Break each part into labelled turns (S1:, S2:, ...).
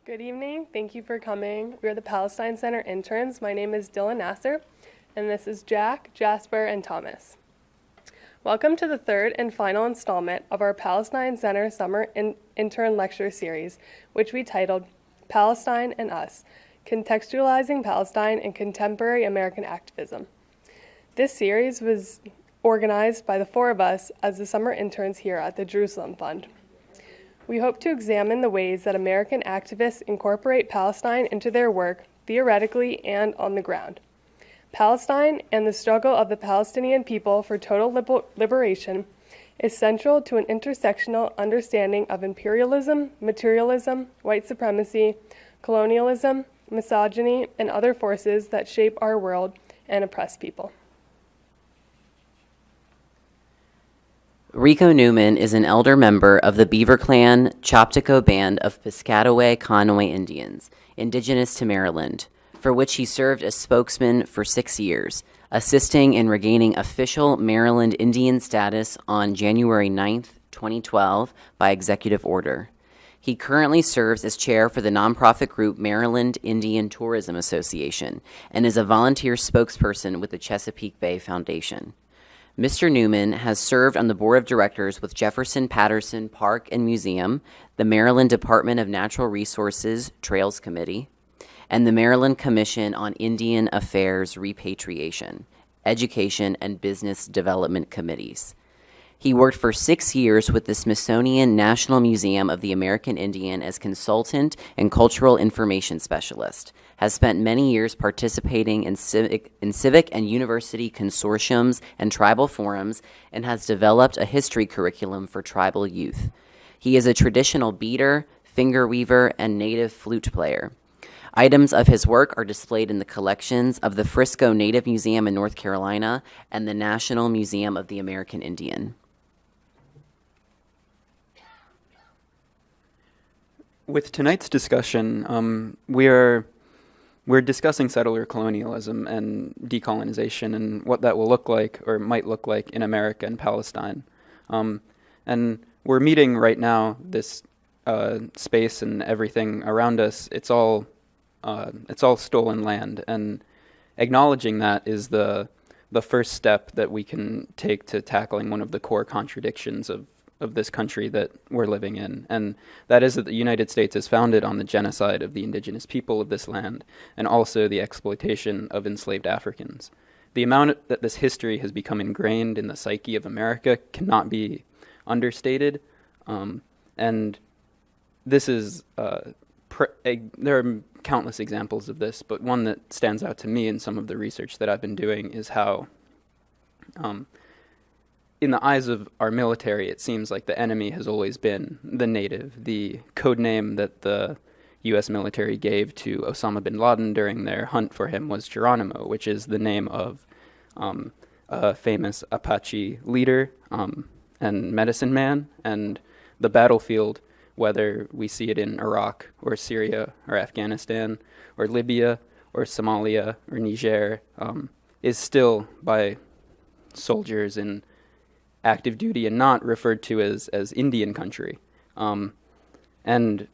S1: Good evening. Thank you for coming. We are the Palestine Center interns. My name is Dylan Nasser, and this is Jack, Jasper, and Thomas. Welcome to the third and final installment of our Palestine Center Summer Intern Lecture Series, which we titled Palestine and Us, Contextualizing Palestine and Contemporary American Activism. This series was organized by the four of us as the summer interns here at the Jerusalem Fund. We hope to examine the ways that American activists incorporate Palestine into their work, theoretically and on the ground. Palestine and the struggle of the Palestinian people for total liberation is central to an intersectional understanding of imperialism, materialism, white supremacy, colonialism, misogyny, and other forces that shape our world and oppress people.
S2: Rico Newman is an elder member of the Beaver Clan Choptico Band of Piscataway Conoy Indians, indigenous to Maryland, for which he served as spokesman for 6 years, assisting in regaining official Maryland Indian status on January 9, 2012, by executive order. He currently serves as chair for the nonprofit group Maryland Indian Tourism Association and is a volunteer spokesperson with the Chesapeake Bay Foundation. Mr. Newman has served on the board of directors with Jefferson Patterson Park and Museum, the Maryland Department of Natural Resources Trails Committee, and the Maryland Commission on Indian Affairs Repatriation, Education, and Business Development Committees. He worked for 6 years with the Smithsonian National Museum of the American Indian as consultant and cultural information specialist, has spent many years participating in civic and university consortiums and tribal forums, and has developed a history curriculum for tribal youth. He is a traditional beater, finger weaver, and native flute player. Items of his work are displayed in the collections of the Frisco Native Museum in North Carolina and the National Museum of the American Indian.
S3: With tonight's discussion, we're discussing settler colonialism and decolonization and what that will look like or might look like in America and Palestine. And we're meeting right now this space and everything around us. It's all stolen land, and acknowledging that is the first step that we can take to tackling one of the core contradictions of this country that we're living in, and that is that the United States is founded on the genocide of the indigenous people of this land, and also the exploitation of enslaved Africans. The amount that this history has become ingrained in the psyche of America cannot be understated, and this is, there are countless examples of this, but one that stands out to me in some of the research that I've been doing is how in the eyes of our military, it seems like the enemy has always been the native. The code name that the U.S. military gave to Osama bin Laden during their hunt for him was Geronimo, which is the name of a famous Apache leader and medicine man. And the battlefield, whether we see it in Iraq or Syria or Afghanistan or Libya or Somalia or Niger, is still by soldiers in active duty and not referred to as Indian country. And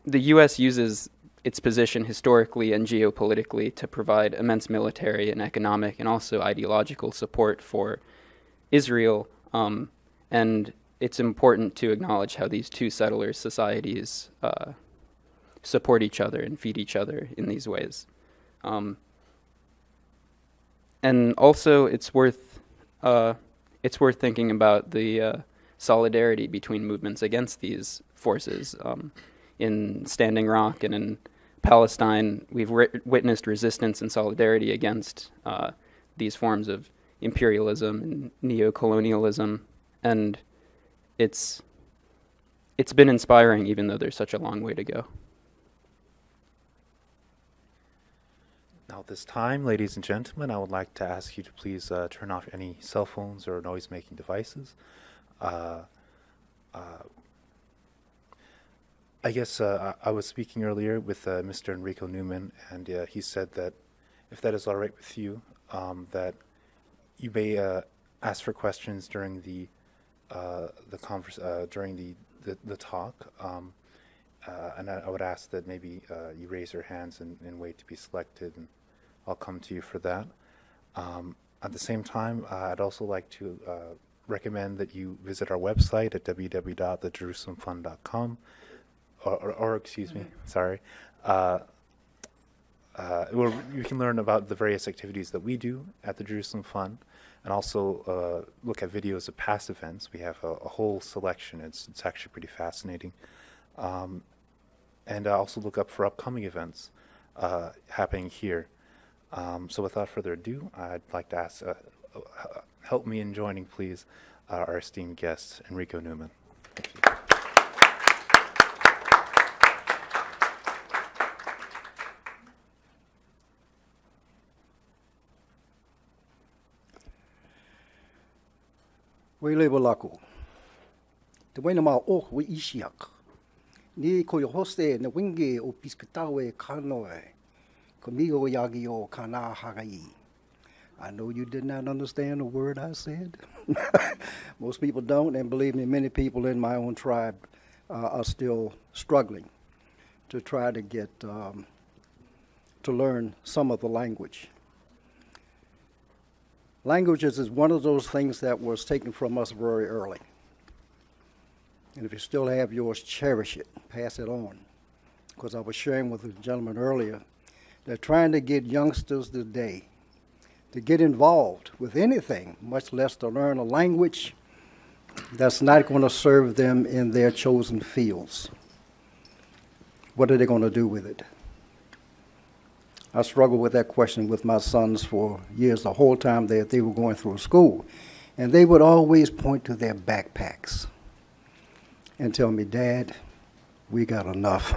S3: the U.S. uses its position historically and geopolitically to provide immense military and economic and also ideological support for Israel. And it's important to acknowledge how these two settler societies support each other and feed each other in these ways. And also it's worth thinking about the solidarity between movements against these forces. In Standing Rock and in Palestine, we've witnessed resistance and solidarity against these forms of imperialism and neocolonialism, and it's been inspiring, even though there's such a long way to go.
S4: Now at this time, ladies and gentlemen, I would like to ask you to please turn off any cell phones or noise-making devices. I guess I was speaking earlier with Mr. Rico Newman, and he said that if that is all right with you, that you may ask for questions during the talk. and I would ask that maybe you raise your hands and wait to be selected, and I'll come to you for that. At the same time, I'd also like to recommend that you visit our website at www.thejerusalemfund.com, or excuse me, sorry. Where you can learn about the various activities that we do at the Jerusalem Fund, and also look at videos of past events. We have a whole selection. It's actually pretty fascinating. And also look up for upcoming events happening here. So without further ado, I'd like to ask, help me in joining, please, our esteemed guest, Rico Newman. Thank you.
S5: Wele walaku. Te waina mā o wi isiak. Ni ko yo hoste na winge o Piscataway kanoe. Ko mi o yagi o kana hagai. I know you did not understand a word I said. Most people don't, and believe me, many people in my own tribe are still struggling to try to get to learn some of the language. Languages is one of those things that was taken from us very early. And if you still have yours, cherish it, pass it on. Because I was sharing with the gentleman earlier, they're trying to get youngsters today to get involved with anything, much less to learn a language that's not going to serve them in their chosen fields. What are they going to do with it? I struggled with that question with my sons for years, the whole time that they were going through school. And they would always point to their backpacks and tell me, Dad, we got enough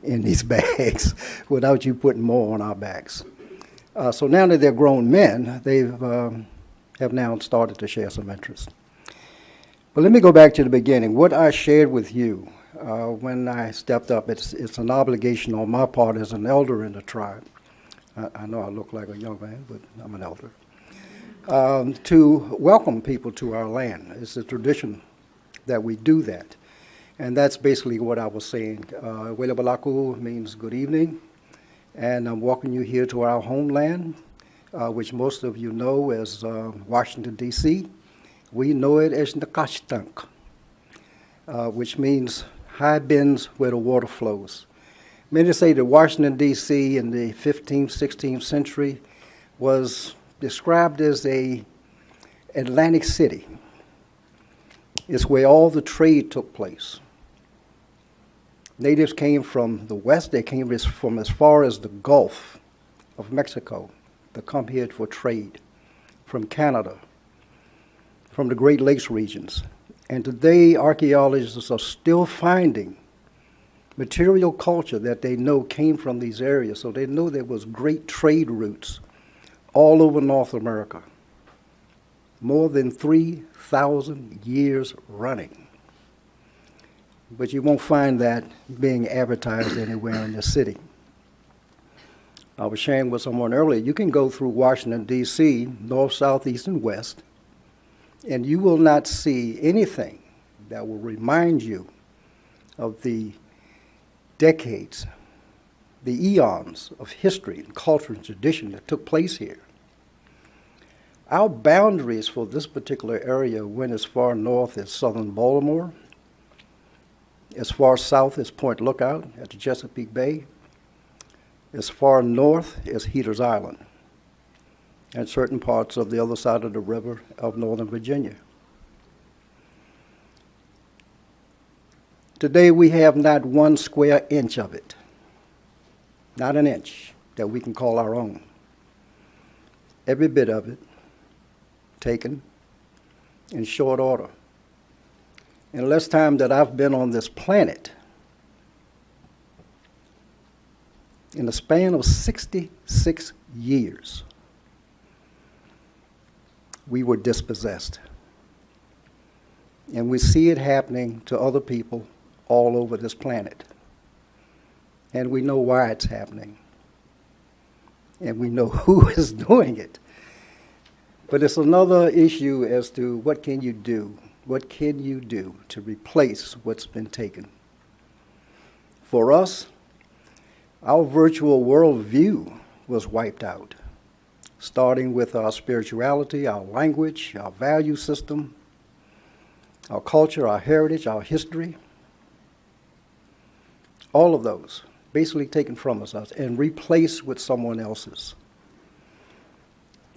S5: in these bags without you putting more on our backs. So now that they're grown men, they have now started to share some interest. But let me go back to the beginning. What I shared with you when I stepped up, it's an obligation on my part as an elder in the tribe. I know I look like a young man, but I'm an elder. To welcome people to our land. It's a tradition that we do that. And that's basically what I was saying. Wele Balaku means good evening. And I'm welcoming you here to our homeland, which most of you know as Washington, D.C. We know it as Nakashtank, which means high bends where the water flows. Many say that Washington, D.C. in the 15th, 16th century was described as a Atlantic city. It's where all the trade took place. Natives came from the west. They came from as far as the Gulf of Mexico to come here for trade, from Canada, from the Great Lakes regions. And today, archaeologists are still finding material culture that they know came from these areas. So they know there was great trade routes all over North America, more than 3,000 years running. But you won't find that being advertised anywhere in the city. I was sharing with someone earlier, you can go through Washington, D.C., north, south, east, and west, and you will not see anything that will remind you of the decades, the eons of history and culture and tradition that took place here. Our boundaries for this particular area went as far north as southern Baltimore, as far south as Point Lookout at the Chesapeake Bay, as far north as Heater's Island, and certain parts of the other side of the river of Northern Virginia. Today we have not 1 square inch of it, not an inch that we can call our own. Every bit of it taken in short order. In the less time that I've been on this planet, in the span of 66 years, we were dispossessed. And we see it happening to other people all over this planet. And we know why it's happening. And we know who is doing it. But it's another issue as to what can you do? What can you do to replace what's been taken? For us, our virtual worldview was wiped out, starting with our spirituality, our language, our value system, our culture, our heritage, our history. All of those basically taken from us and replaced with someone else's.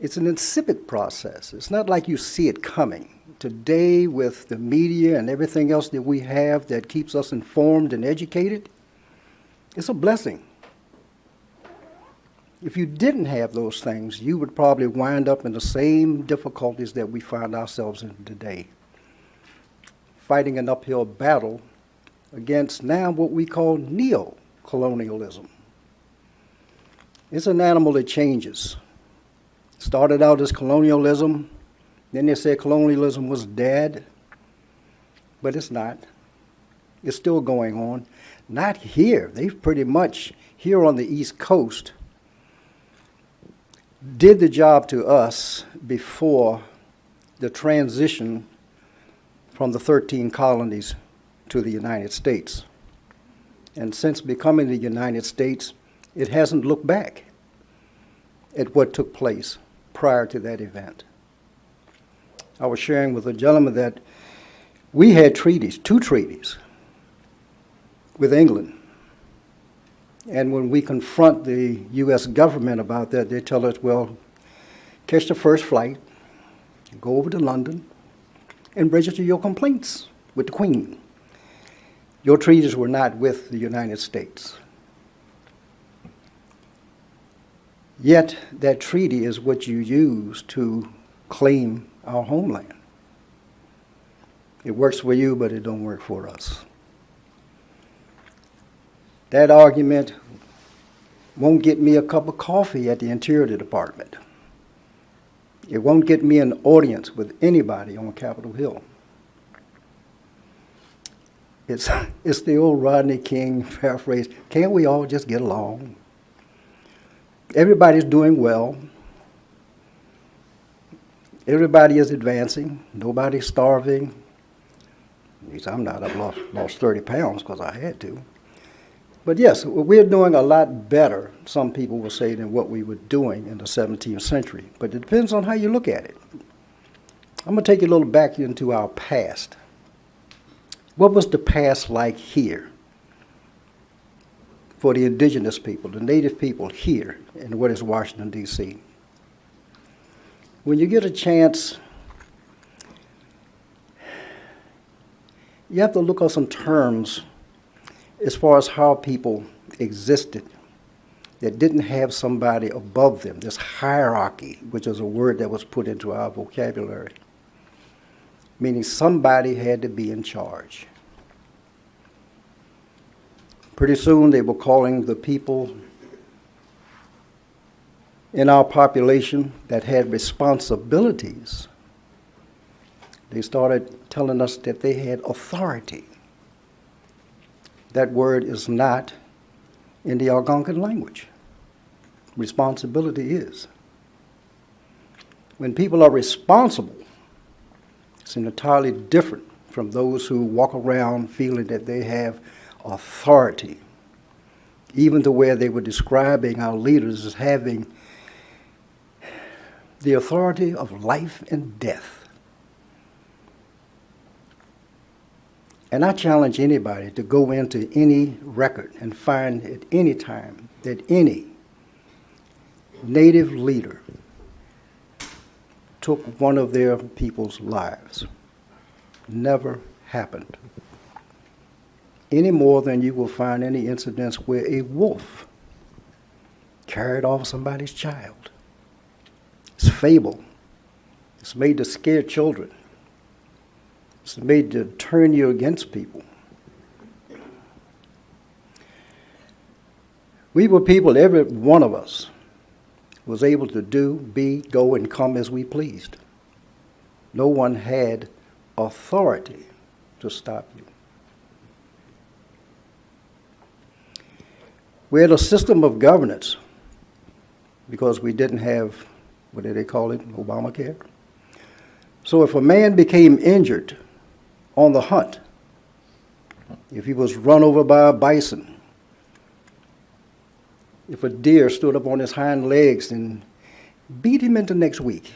S5: It's an insipid process. It's not like you see it coming. Today, with the media and everything else that we have that keeps us informed and educated, it's a blessing. If you didn't have those things, you would probably wind up in the same difficulties that we find ourselves in today, fighting an uphill battle against now what we call neo-colonialism. It's an animal that changes. Started out as colonialism, then they said colonialism was dead, but it's not. It's still going on. Not here. They've pretty much, here on the East Coast, did the job to us before the transition from the 13 colonies to the United States. And since becoming the United States, it hasn't looked back at what took place prior to that event. I was sharing with a gentleman that we had treaties, 2 treaties, with England. And when we confront the U.S. government about that, they tell us, well, catch the first flight, go over to London, and register your complaints with the Queen. Your treaties were not with the United States. Yet that treaty is what you use to claim our homeland. It works for you, but it don't work for us. That argument won't get me a cup of coffee at the Interior Department. It won't get me an audience with anybody on Capitol Hill. It's the old Rodney King paraphrase, can't we all just get along? Everybody's doing well. Everybody is advancing. Nobody's starving. At least I'm not. I've lost 30 pounds because I had to. But yes, we're doing a lot better, some people will say, than what we were doing in the 17th century. But it depends on how you look at it. I'm going to take you a little back into our past. What was the past like here for the indigenous people, the native people here in what is Washington, D.C.? When you get a chance, you have to look at some terms as far as how people existed that didn't have somebody above them, this hierarchy, which is a word that was put into our vocabulary, meaning somebody had to be in charge. Pretty soon they were calling the people in our population that had responsibilities. They started telling us that they had authority. That word is not in the Algonquin language. Responsibility is. When people are responsible, it's entirely different from those who walk around feeling that they have authority, even to where they were describing our leaders as having the authority of life and death. And I challenge anybody to go into any record and find at any time that any native leader took one of their people's lives. Never happened. Any more than you will find any incidents where a wolf carried off somebody's child. It's fable. It's made to scare children. It's made to turn you against people. We were people, every one of us was able to do, be, go, and come as we pleased. No one had authority to stop you. We had a system of governance because we didn't have, what do they call it, Obamacare? So if a man became injured on the hunt, if he was run over by a bison if a deer stood up on his hind legs and beat him into next week.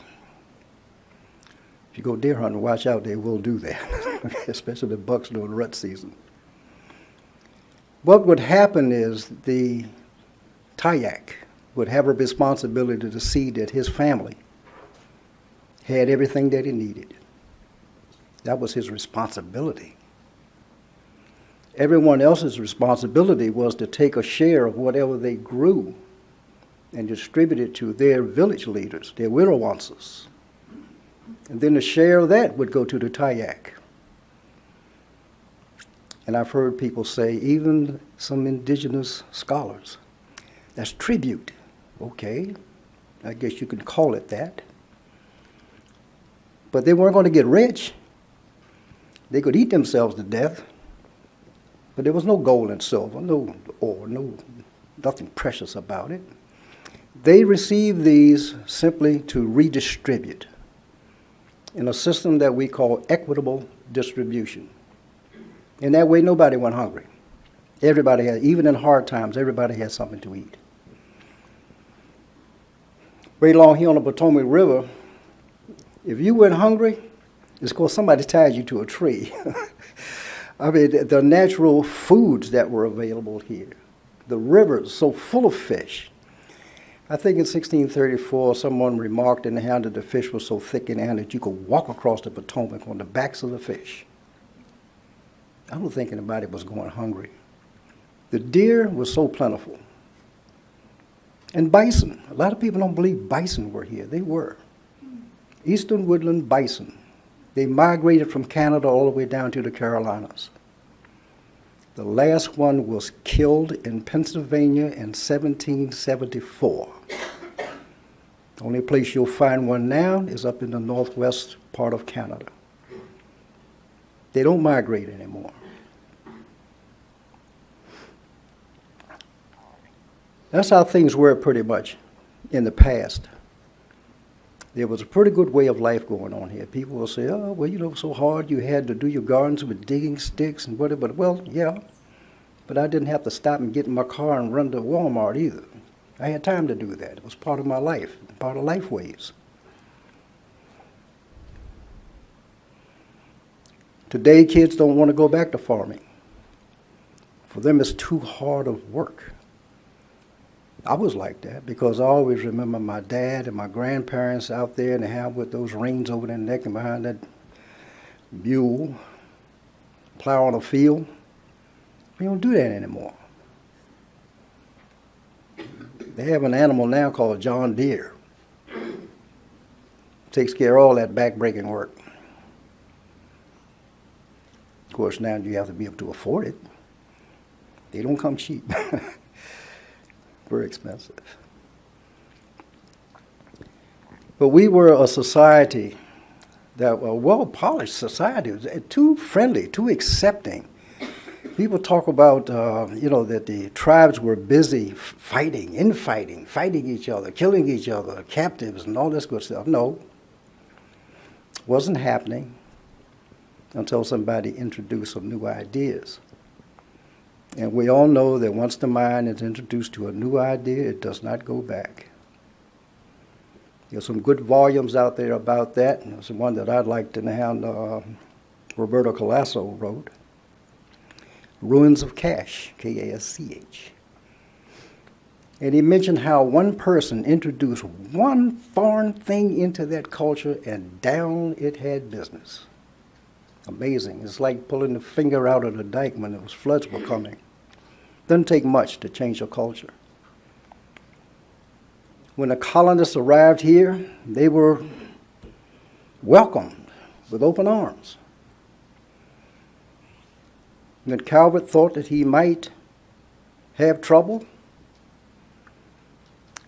S5: If you go deer hunting, watch out, they will do that, especially the bucks during rut season. What would happen is the Tayak would have a responsibility to see that his family had everything that he needed. That was his responsibility. Everyone else's responsibility was to take a share of whatever they grew and distribute it to their village leaders, their Wirrawansis. And then a share of that would go to the Tayak. And I've heard people say, even some indigenous scholars, that's tribute. Okay, I guess you could call it that. But they weren't going to get rich. They could eat themselves to death. But there was no gold and silver, no ore, nothing precious about it. They received these simply to redistribute in a system that we call equitable distribution. In that way, nobody went hungry. Everybody had, even in hard times, everybody had something to eat. Way along here on the Potomac River, if you went hungry, it's because somebody tied you to a tree. I mean, the natural foods that were available here, the rivers so full of fish. I think in 1634, someone remarked in the hand that the fish was so thick in the hand that you could walk across the Potomac on the backs of the fish. I don't think anybody was going hungry. The deer was so plentiful. And bison. A lot of people don't believe bison were here. They were. Eastern woodland bison. They migrated from Canada all the way down to the Carolinas. The last one was killed in Pennsylvania in 1774. The only place you'll find one now is up in the northwest part of Canada. They don't migrate anymore. That's how things were pretty much in the past. There was a pretty good way of life going on here. People will say, oh, well, you know, so hard you had to do your gardens with digging sticks and whatever. Well, yeah, but I didn't have to stop and get in my car and run to Walmart either. I had time to do that. It was part of my life, part of life ways. Today, kids don't want to go back to farming. For them, it's too hard of work. I was like that because I always remember my dad and my grandparents out there in the house with those reins over their neck and behind that mule, plow on a field. We don't do that anymore. They have an animal now called John Deere. Takes care of all that back-breaking work. Of course, now you have to be able to afford it. They don't come cheap. Very expensive. But we were a society that, a well-polished society, too friendly, too accepting. People talk about, that the tribes were busy fighting, infighting, fighting each other, killing each other, captives, and all this good stuff. No, wasn't happening until somebody introduced some new ideas. And we all know that once the mind is introduced to a new idea, it does not go back. There's some good volumes out there about that. There's one that I'd like to know Roberto Colasso wrote, Ruins of Cash, K-A-S-C-H. And he mentioned how one person introduced one foreign thing into that culture and down it had business. Amazing. It's like pulling the finger out of the dike when those floods were coming. Doesn't take much to change a culture. When the colonists arrived here, they were welcomed with open arms. When Calvert thought that he might have trouble,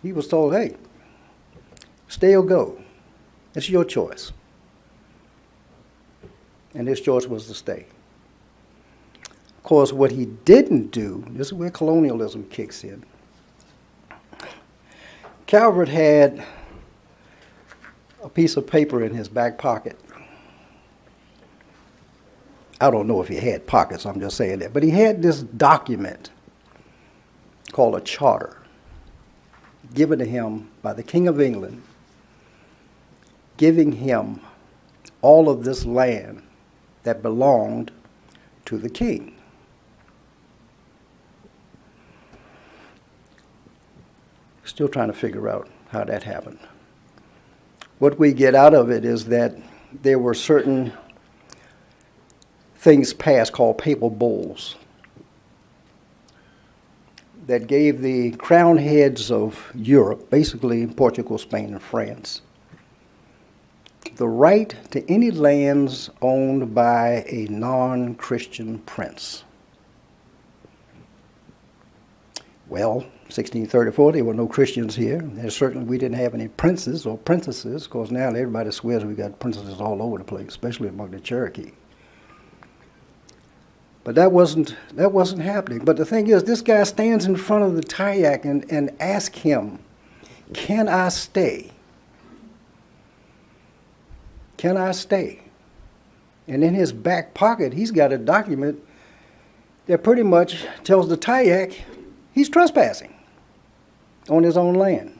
S5: he was told, hey, stay or go. It's your choice. And his choice was to stay. Of course, what he didn't do, this is where colonialism kicks in. Calvert had a piece of paper in his back pocket. I don't know if he had pockets, I'm just saying that. But he had this document called a charter. given to him by the King of England, giving him all of this land that belonged to the king. Still trying to figure out how that happened. What we get out of it is that there were certain things passed called papal bulls that gave the crown heads of Europe, basically Portugal, Spain, and France, the right to any lands owned by a non-Christian prince. Well, 1634, there were no Christians here. And certainly we didn't have any princes or princesses, because now everybody swears we got princesses all over the place, especially among the Cherokee. But that wasn't happening. But the thing is, this guy stands in front of the Tayak and asks him, "Can I stay? Can I stay?" And in his back pocket, he's got a document that pretty much tells the Tayak he's trespassing on his own land.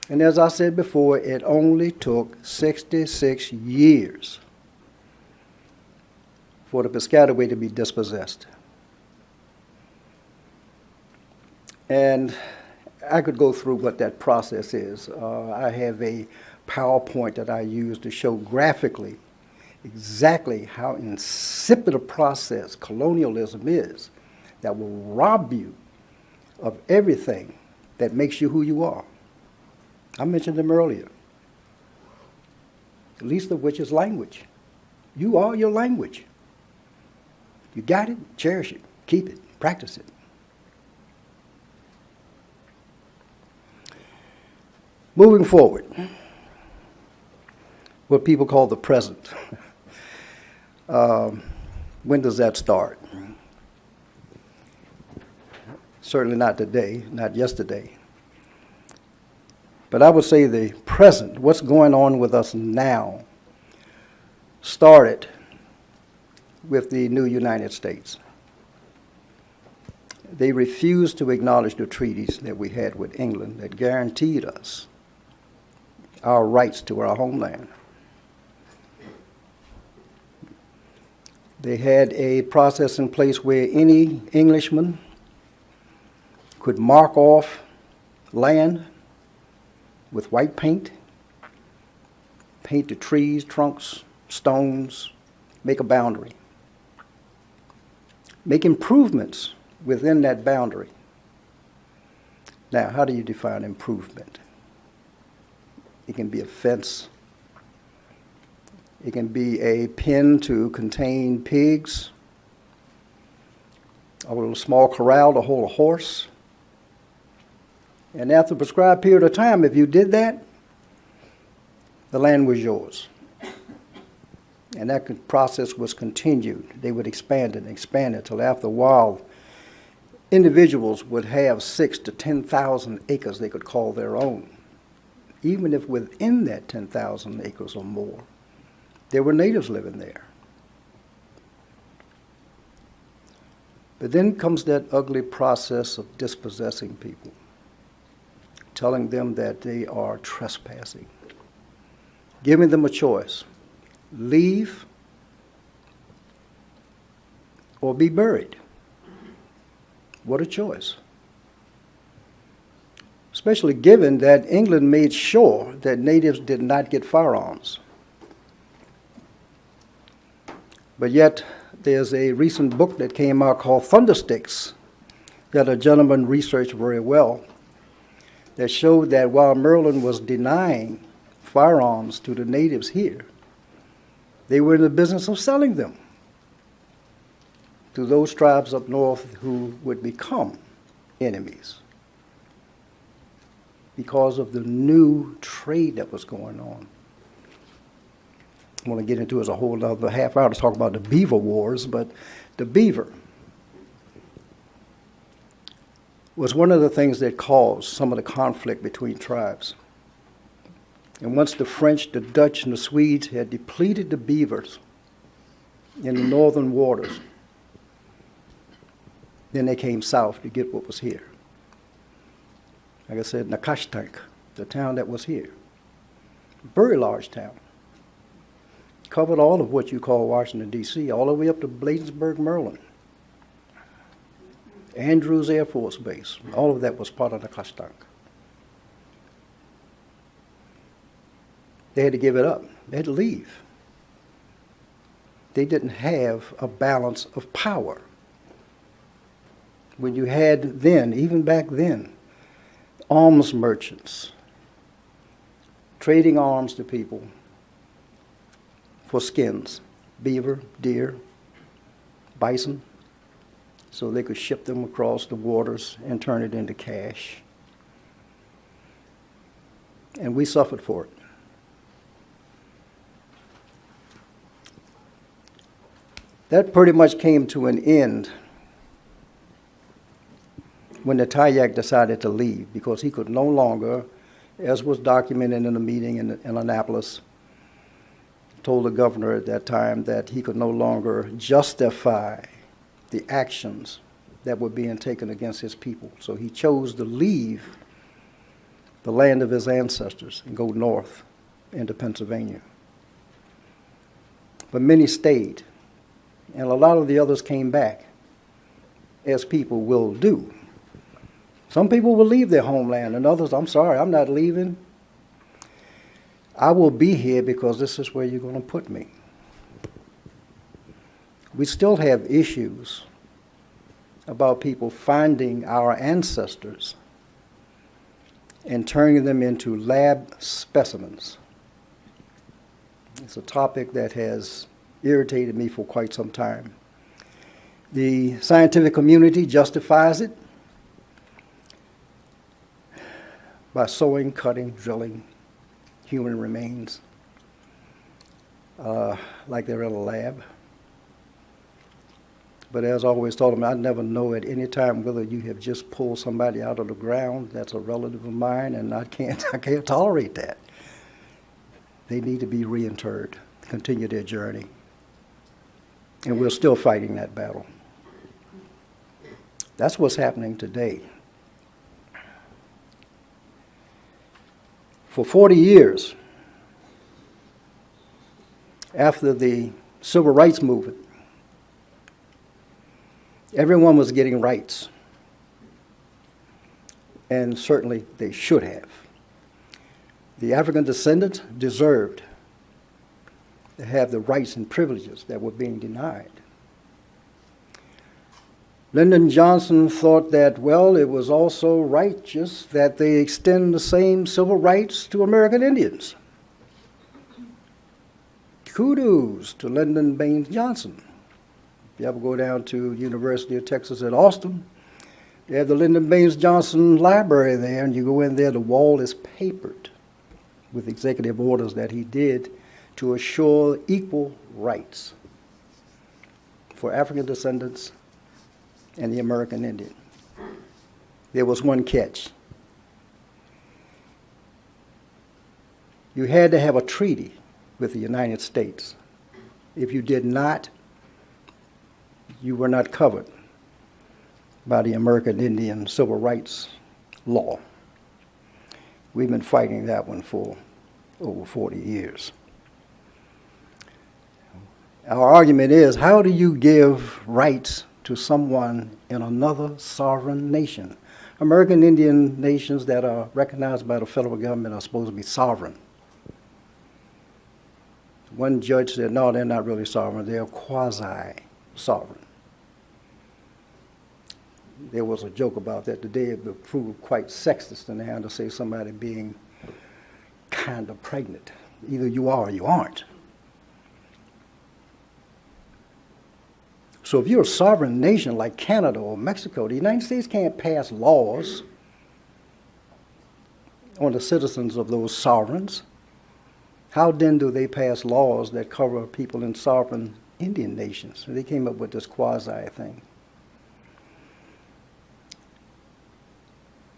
S5: And as I said before, it only took 66 years for the Piscataway to be dispossessed. And I could go through what that process is. I have a PowerPoint that I use to show graphically exactly how insipid a process colonialism is that will rob you of everything that makes you who you are. I mentioned them earlier, the least of which is language. You are your language. You got it, cherish it, keep it, practice it. Moving forward, what people call the present. When does that start? Certainly not today, not yesterday. But I would say the present, what's going on with us now, started with the new United States. They refused to acknowledge the treaties that we had with England that guaranteed us our rights to our homeland. They had a process in place where any Englishman could mark off land with white paint, paint the trees, trunks, stones, make a boundary. Make improvements within that boundary. Now, how do you define improvement? It can be a fence. It can be a pen to contain pigs, a little small corral to hold a horse. And after a prescribed period of time, if you did that, the land was yours. And that process was continued. They would expand it and expand it till after a while, individuals would have 6,000 to 10,000 acres they could call their own. Even if within that 10,000 acres or more, there were natives living there. But then comes that ugly process of dispossessing people, telling them that they are trespassing, giving them a choice: leave or be buried. What a choice. Especially given that England made sure that natives did not get firearms. But yet, there's a recent book that came out called Thundersticks that a gentleman researched very well that showed that while Maryland was denying firearms to the natives here, they were in the business of selling them to those tribes up north who would become enemies because of the new trade that was going on. I want to get into it as a whole other half hour to talk about the beaver wars, but the beaver was one of the things that caused some of the conflict between tribes. And once the French, the Dutch, and the Swedes had depleted the beavers in the northern waters, then they came south to get what was here. like I said, Nakashtank, the town that was here. Very large town. Covered all of what you call Washington, D.C., all the way up to Bladensburg, Maryland. Andrews Air Force Base, all of that was part of Nakashtank. They had to give it up. They had to leave. They didn't have a balance of power. When you had then, even back then, arms merchants trading arms to people for skins, beaver, deer, bison, so they could ship them across the waters and turn it into cash. And we suffered for it. That pretty much came to an end when the Tayak decided to leave, because he could no longer, as was documented in a meeting in Annapolis, told the governor at that time that he could no longer justify the actions that were being taken against his people. So he chose to leave the land of his ancestors and go north into Pennsylvania. But many stayed, and a lot of the others came back, as people will do. Some people will leave their homeland, and others, I'm sorry, I'm not leaving. I will be here because this is where you're going to put me. We still have issues about people finding our ancestors and turning them into lab specimens. It's a topic that has irritated me for quite some time. The scientific community justifies it by sewing, cutting, drilling human remains like they're in a lab. But as I always told them, I never know at any time whether you have just pulled somebody out of the ground that's a relative of mine, and I can't tolerate that. They need to be reinterred, continue their journey. And we're still fighting that battle. That's what's happening today. For 40 years, after the Civil Rights Movement, everyone was getting rights. And certainly they should have. The African descendants deserved to have the rights and privileges that were being denied. Lyndon Johnson thought that, well, it was also righteous that they extend the same civil rights to American Indians. Kudos to Lyndon Baines Johnson. If you ever go down to University of Texas at Austin, they have the Lyndon Baines Johnson Library there, and you go in there, the wall is papered with executive orders that he did to assure equal rights for African descendants and the American Indian. There was one catch. You had to have a treaty with the United States. If you did not, you were not covered by the American Indian Civil Rights Law. We've been fighting that one for over 40 years. Our argument is, how do you give rights to someone in another sovereign nation? American Indian nations that are recognized by the federal government are supposed to be sovereign. One judge said, no, they're not really sovereign, they're quasi-sovereign. There was a joke about that today. It would prove quite sexist in the hand to say somebody being kind of pregnant. Either you are or you aren't. So if you're a sovereign nation like Canada or Mexico, the United States can't pass laws on the citizens of those sovereigns. How then do they pass laws that cover people in sovereign Indian nations? So they came up with this quasi thing.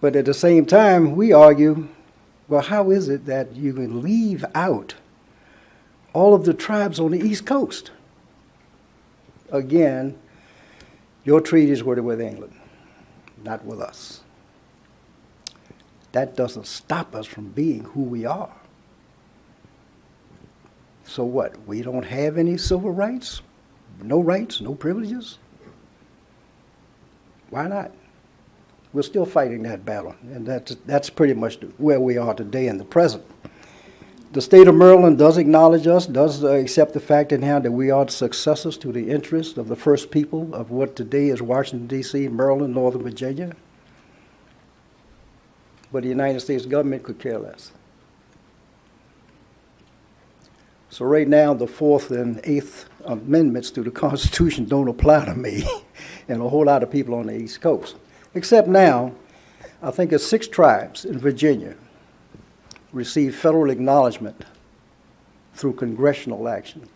S5: But at the same time, we argue, well, how is it that you can leave out all of the tribes on the East Coast? Again, your treaties were with England, not with us. that doesn't stop us from being who we are. So what? We don't have any civil rights? No rights, no privileges? Why not? We're still fighting that battle, and that's pretty much where we are today in the present. The state of Maryland does acknowledge us, does accept the fact in hand that we are the successors to the interests of the first people of what today is Washington, D.C., Maryland, Northern Virginia. But the United States government could care less. So right now, the Fourth and Eighth Amendments to the Constitution don't apply to me and a whole lot of people on the East Coast. Except now, I think it's 6 tribes in Virginia receive federal acknowledgement through congressional action.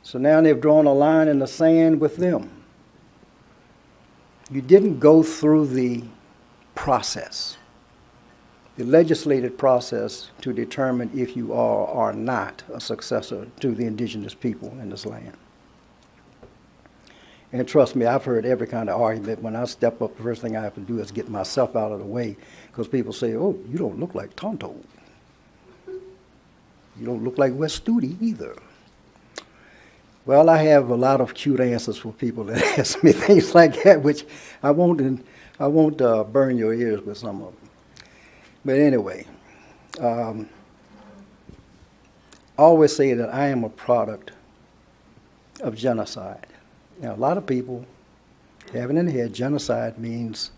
S5: So now they've drawn a line in the sand with them. You didn't go through the process, the legislative process, to determine if you are or not a successor to the indigenous people in this land. And trust me, I've heard every kind of argument. When I step up, the first thing I have to do is get myself out of the way, because people say, oh, you don't look like Tonto. You don't look like West Studi either. Well, I have a lot of cute answers for people that ask me things like that, which I won't burn your ears with some of them. But anyway, I always say that I am a product of genocide. Now, a lot of people have it in their head, genocide means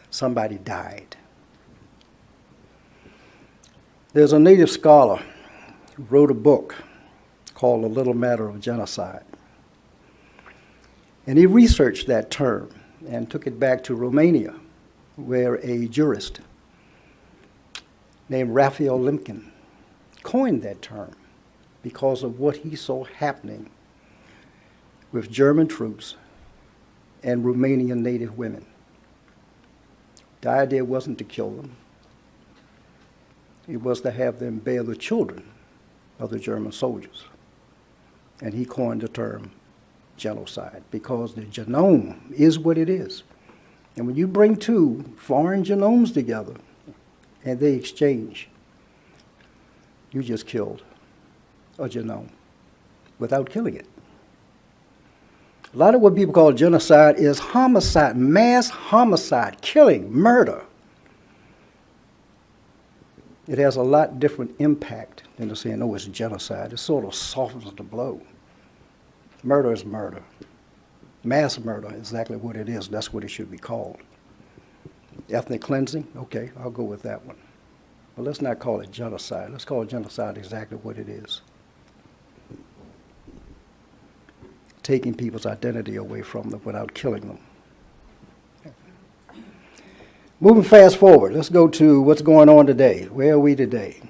S5: somebody died. There's a native scholar who wrote a book called A Little Matter of Genocide. And he researched that term and took it back to Romania, where a jurist named Raphael Lemkin coined that term because of what he saw happening with German troops and Romanian native women. The idea wasn't to kill them. It was to have them bear the children of the German soldiers. And he coined the term genocide because the genome is what it is. And when you bring 2 foreign genomes together and they exchange, you just killed a genome without killing it. A lot of what people call genocide is homicide, mass homicide, killing, murder. It has a lot different impact than to saying, oh, it's genocide. It sort of softens the blow. Murder is murder. Mass murder is exactly what it is. That's what it should be called. Ethnic cleansing, okay, I'll go with that one. But let's not call it genocide. Let's call genocide exactly what it is. Taking people's identity away from them without killing them. Moving fast forward, let's go to what's going on today. Where are we today?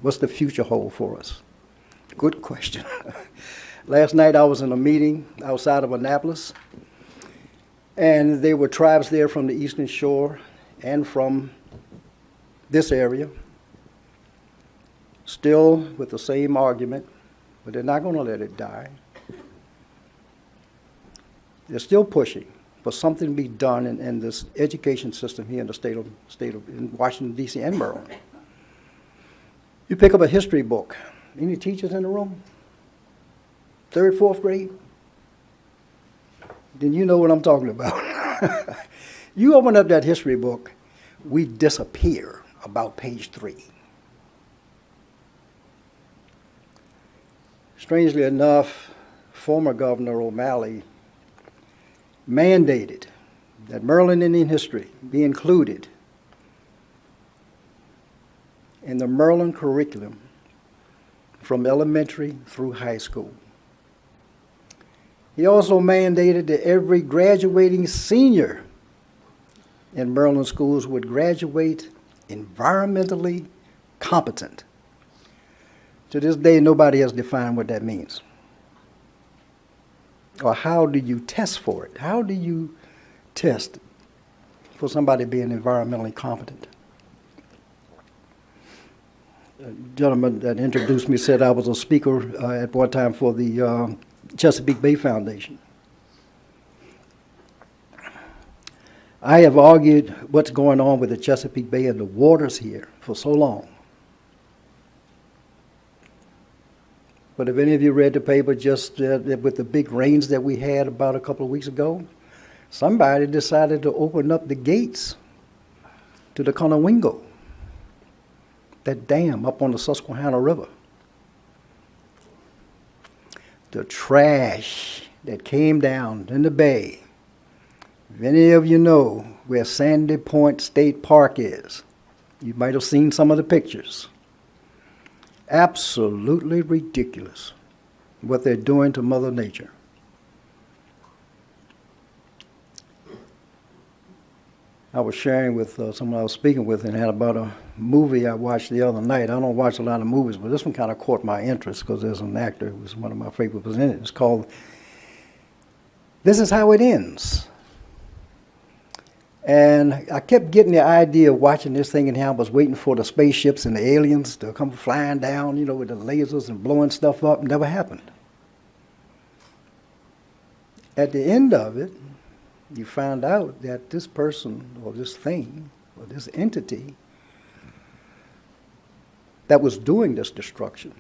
S5: What's the future hold for us? Good question. Last night I was in a meeting outside of Annapolis, and there were tribes there from the Eastern Shore and from this area, still with the same argument, but they're not going to let it die. They're still pushing for something to be done in this education system here in the state of in Washington, D.C. and Maryland. You pick up a history book. Any teachers in the room? 3rd, 4th grade? Then you know what I'm talking about. You open up that history book, we disappear about page 3. Strangely enough, former Governor O'Malley mandated that Maryland Indian history be included in the Maryland curriculum from elementary through high school. He also mandated that every graduating senior in Maryland schools would graduate environmentally competent. To this day, nobody has defined what that means. Or how do you test for it? How do you test for somebody being environmentally competent? A gentleman that introduced me said I was a speaker at one time for the Chesapeake Bay Foundation. I have argued what's going on with the Chesapeake Bay and the waters here for so long. But if any of you read the paper just with the big rains that we had about a couple of weeks ago, somebody decided to open up the gates to the Conowingo, that dam up on the Susquehanna River. The trash that came down in the bay. If any of you know where Sandy Point State Park is, you might have seen some of the pictures. Absolutely ridiculous what they're doing to Mother Nature. I was sharing with someone I was speaking with and had about a movie I watched the other night. I don't watch a lot of movies, but this one kind of caught my interest because there's an actor who was one of my favorite was in it. It's called This Is How It Ends. And I kept getting the idea of watching this thing and how I was waiting for the spaceships and the aliens to come flying down, you know, with the lasers and blowing stuff up. It never happened. At the end of it, you found out that this person or this thing or this entity that was doing this destruction,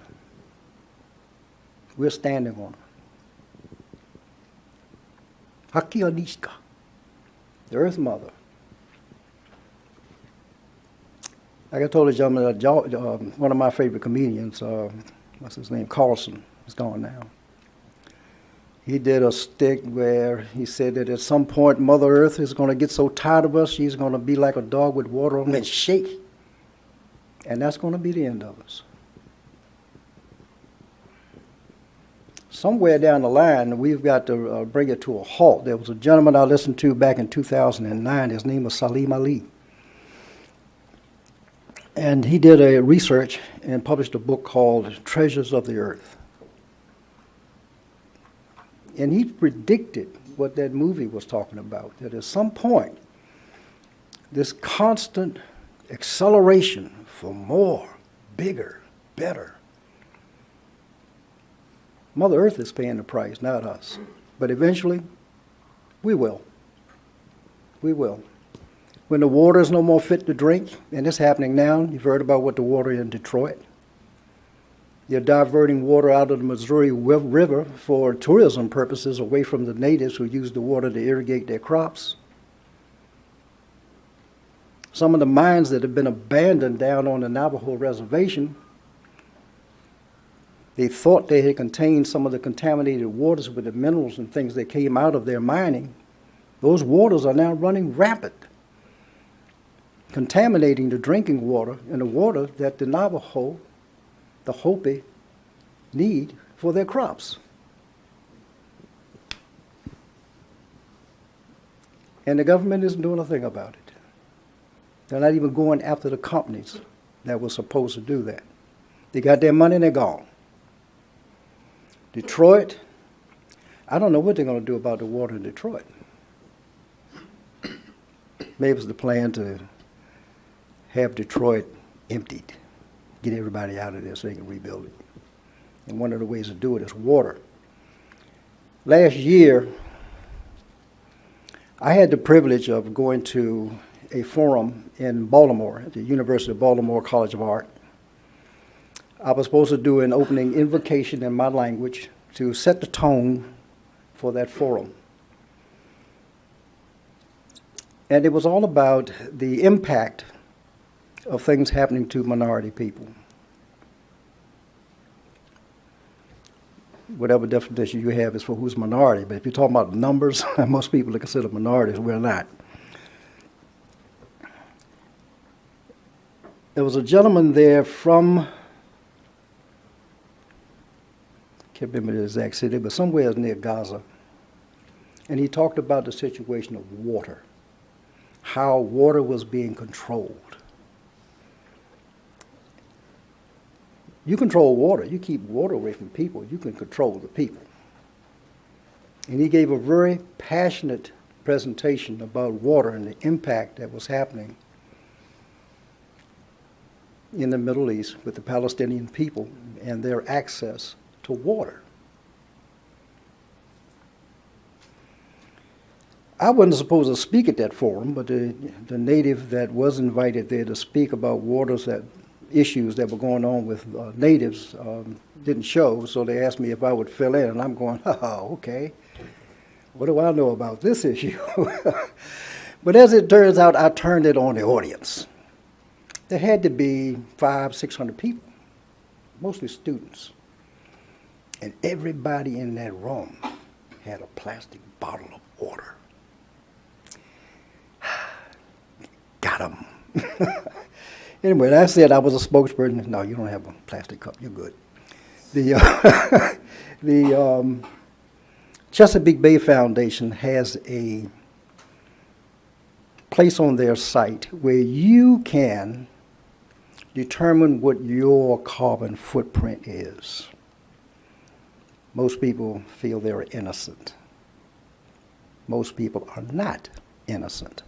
S5: we're standing on her. Hakianishka, the Earth Mother. Like I told the gentleman, one of my favorite comedians, what's his name, Carlson, is gone now. He did a stick where he said that at some point Mother Earth is going to get so tired of us, she's going to be like a dog with water on and shake. And that's going to be the end of us. Somewhere down the line, we've got to bring it to a halt. There was a gentleman I listened to back in 2009. His name was Salim Ali. And he did a research and published a book called Treasures of the Earth. And he predicted what that movie was talking about, that at some point, this constant acceleration for more, bigger, better. Mother Earth is paying the price, not us. But eventually, we will. We will. When the water is no more fit to drink, and it's happening now, you've heard about what the water in Detroit. They're diverting water out of the Missouri River for tourism purposes away from the natives who use the water to irrigate their crops. Some of the mines that have been abandoned down on the Navajo reservation, they thought they had contained some of the contaminated waters with the minerals and things that came out of their mining. Those waters are now running rampant, contaminating the drinking water and the water that the Navajo, the Hopi, need for their crops. And the government isn't doing a thing about it. They're not even going after the companies that were supposed to do that. They got their money and they're gone. Detroit, I don't know what they're going to do about the water in Detroit. Maybe it's the plan to have Detroit emptied, get everybody out of there so they can rebuild it. And one of the ways to do it is water. Last year, I had the privilege of going to a forum in Baltimore, at the University of Baltimore College of Art. I was supposed to do an opening invocation in my language to set the tone for that forum. And it was all about the impact of things happening to minority people. Whatever definition you have is for who's minority, but if you're talking about numbers, most people are considered minorities, we're not. There was a gentleman there from, can't remember the exact city, but somewhere near Gaza, and he talked about the situation of water, how water was being controlled. You control water. You keep water away from people. You can control the people. And he gave a very passionate presentation about water and the impact that was happening in the Middle East with the Palestinian people and their access to water. I wasn't supposed to speak at that forum, but the native that was invited there to speak about issues that were going on with natives didn't show, so they asked me if I would fill in, and I'm going, oh, okay. What do I know about this issue? But as it turns out, I turned it on the audience. There had to be 500-600 people, mostly students. And everybody in that room had a plastic bottle of water. Got 'em. Anyway, I said I was a spokesperson. No, you don't have a plastic cup. You're good. The Chesapeake Bay Foundation has a place on their site where you can determine what your carbon footprint is. Most people feel they're innocent. Most people are not innocent.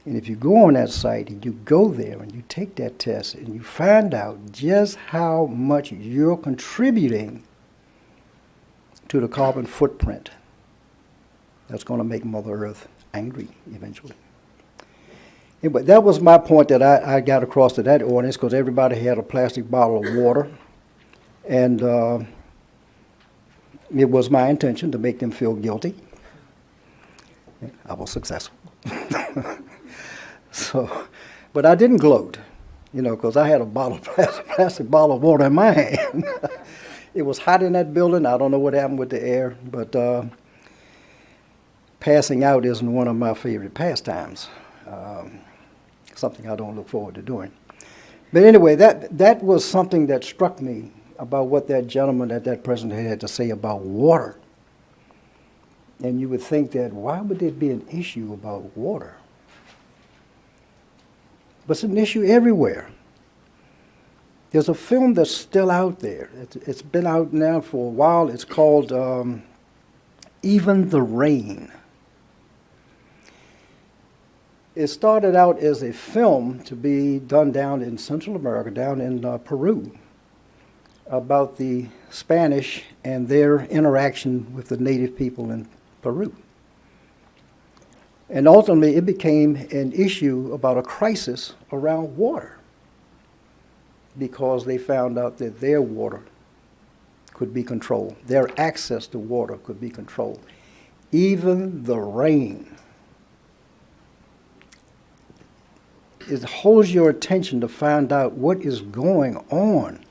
S5: And if you go on that site and you go there and you take that test and you find out just how much you're contributing to the carbon footprint, that's going to make Mother Earth angry eventually. Anyway, that was my point that I got across to that audience, because everybody had a plastic bottle of water. And it was my intention to make them feel guilty. I was successful. But I didn't gloat, because I had a plastic bottle of water in my hand. It was hot in that building. I don't know what happened with the air, but passing out isn't one of my favorite pastimes. Something I don't look forward to doing. But anyway, that was something that struck me about what that gentleman at that presentation had to say about water. And you would think that, why would there be an issue about water? But it's an issue everywhere. There's a film that's still out there. It's been out now for a while. It's called Even the Rain. It started out as a film to be done down in Central America, down in Peru, about the Spanish and their interaction with the native people in Peru. And ultimately, it became an issue about a crisis around water, because they found out that their water could be controlled. Their access to water could be controlled. Even the rain. It holds your attention to find out what is going on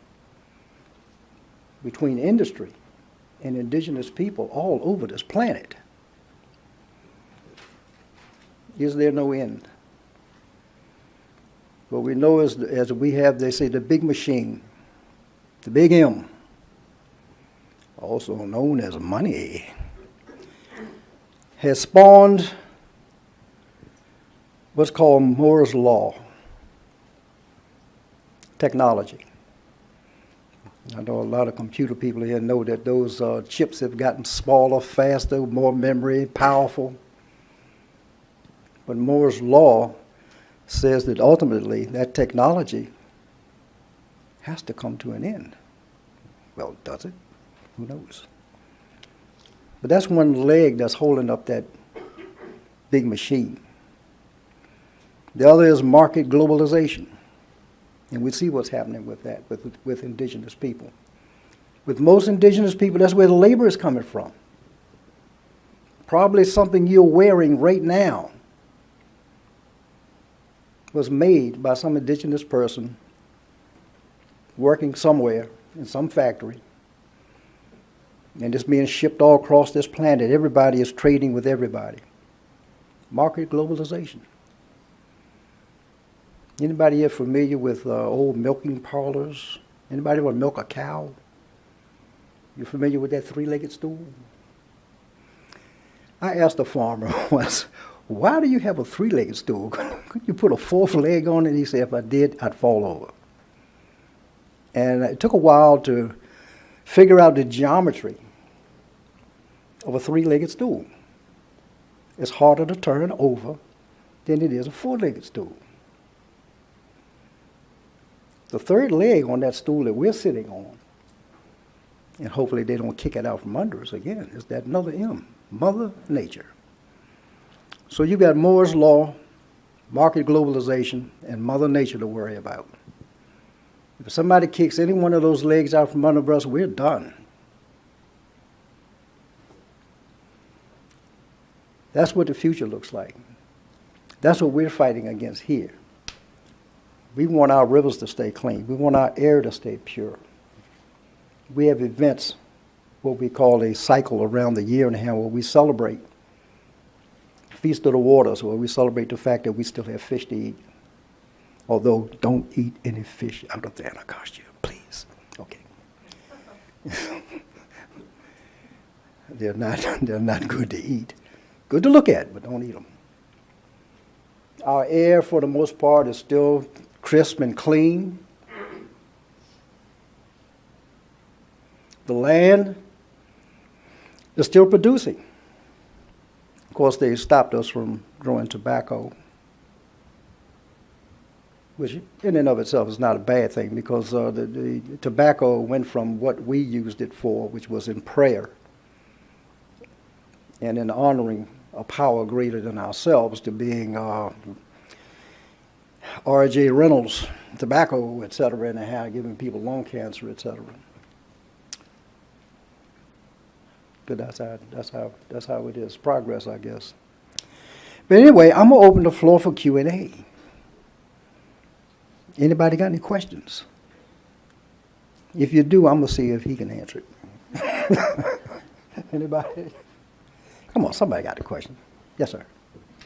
S5: between industry and indigenous people all over this planet. Is there no end? What we know is, as we have, they say, the big machine, the big M, also known as money, has spawned what's called Moore's Law, technology. I know a lot of computer people here know that those chips have gotten smaller, faster, more memory, powerful. But Moore's Law says that ultimately that technology has to come to an end. Well, does it? Who knows? But that's one leg that's holding up that big machine. The other is market globalization. And we see what's happening with that, with indigenous people. With most indigenous people, that's where the labor is coming from. Probably something you're wearing right now was made by some indigenous person working somewhere in some factory. And it's being shipped all across this planet. Everybody is trading with everybody. Market globalization. Anybody here familiar with old milking parlors? Anybody want to milk a cow? You familiar with that three-legged stool? I asked a farmer once, why do you have a three-legged stool? Could you put a fourth leg on it? He said, if I did, I'd fall over. And it took a while to figure out the geometry of a three-legged stool. It's harder to turn over than it is a four-legged stool. The third leg on that stool that we're sitting on, and hopefully they don't kick it out from under us again, is that another M, Mother Nature. So you got Moore's Law, market globalization, and Mother Nature to worry about. If somebody kicks any one of those legs out from under us, we're done. That's what the future looks like. That's what we're fighting against here. We want our rivers to stay clean. We want our air to stay pure. We have events, what we call a cycle around the year and a half, where we celebrate Feast of the Waters, where we celebrate the fact that we still have fish to eat. Although, don't eat any fish out of the Anacostia, please. Okay. They're not good to eat. Good to look at, but don't eat them. Our air, for the most part, is still crisp and clean. The land is still producing. Of course, they stopped us from growing tobacco, which in and of itself is not a bad thing, because the tobacco went from what we used it for, which was in prayer and in honoring a power greater than ourselves, to being R.J. Reynolds tobacco, et cetera, and how giving people lung cancer, et cetera. But that's how it is. Progress, I guess. But anyway, I'm gonna open the floor for Q&A. Anybody got any questions? If you do, I'm gonna see if he can answer it. Anybody? Come on, somebody got a question. Yes, sir.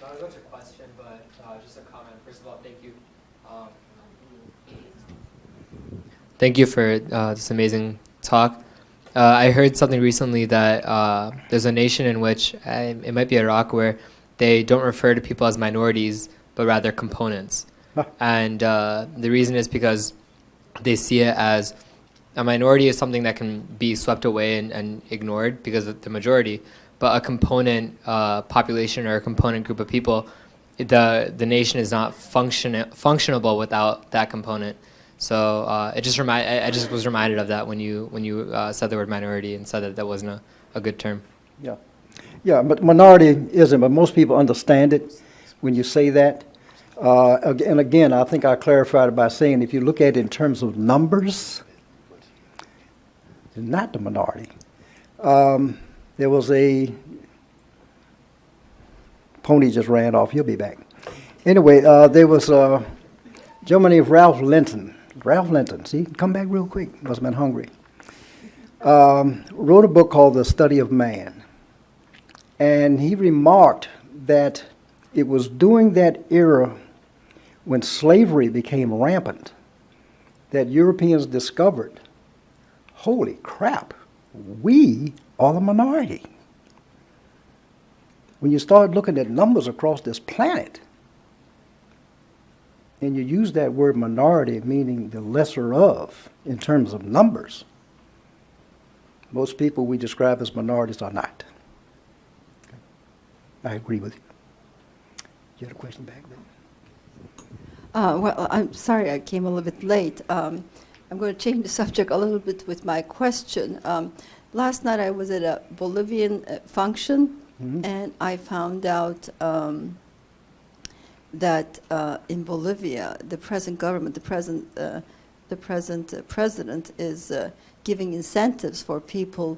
S6: Not as much a question, but just a comment. First of all, thank you. Thank you for this amazing talk. I heard something recently that there's a nation in which, it might be Iraq, where they don't refer to people as minorities, but rather components. And the reason is because they see it as a minority is something that can be swept away and ignored because of the majority. But a component population or a component group of people, the nation is not functionable without that component. So I just was reminded of that when you said the word minority and said that wasn't a good term.
S5: Yeah, but minority isn't, but most people understand it when you say that. And again, I think I clarified it by saying if you look at it in terms of numbers, it's not the minority. There was a pony just ran off. He'll be back. Anyway, there was a gentleman named Ralph Linton. Ralph Linton, see, come back real quick. Must have been hungry. Wrote a book called The Study of Man. And he remarked that it was during that era when slavery became rampant that Europeans discovered, holy crap, we are the minority. When you start looking at numbers across this planet, and you use that word minority, meaning the lesser of, in terms of numbers, most people we describe as minorities are not. I agree with you. You had a question back there?
S7: Well, I'm sorry I came a little bit late. I'm going to change the subject a little bit with my question. Last night I was at a Bolivian function, and I found out that in Bolivia, the present government, the present president is giving incentives for people,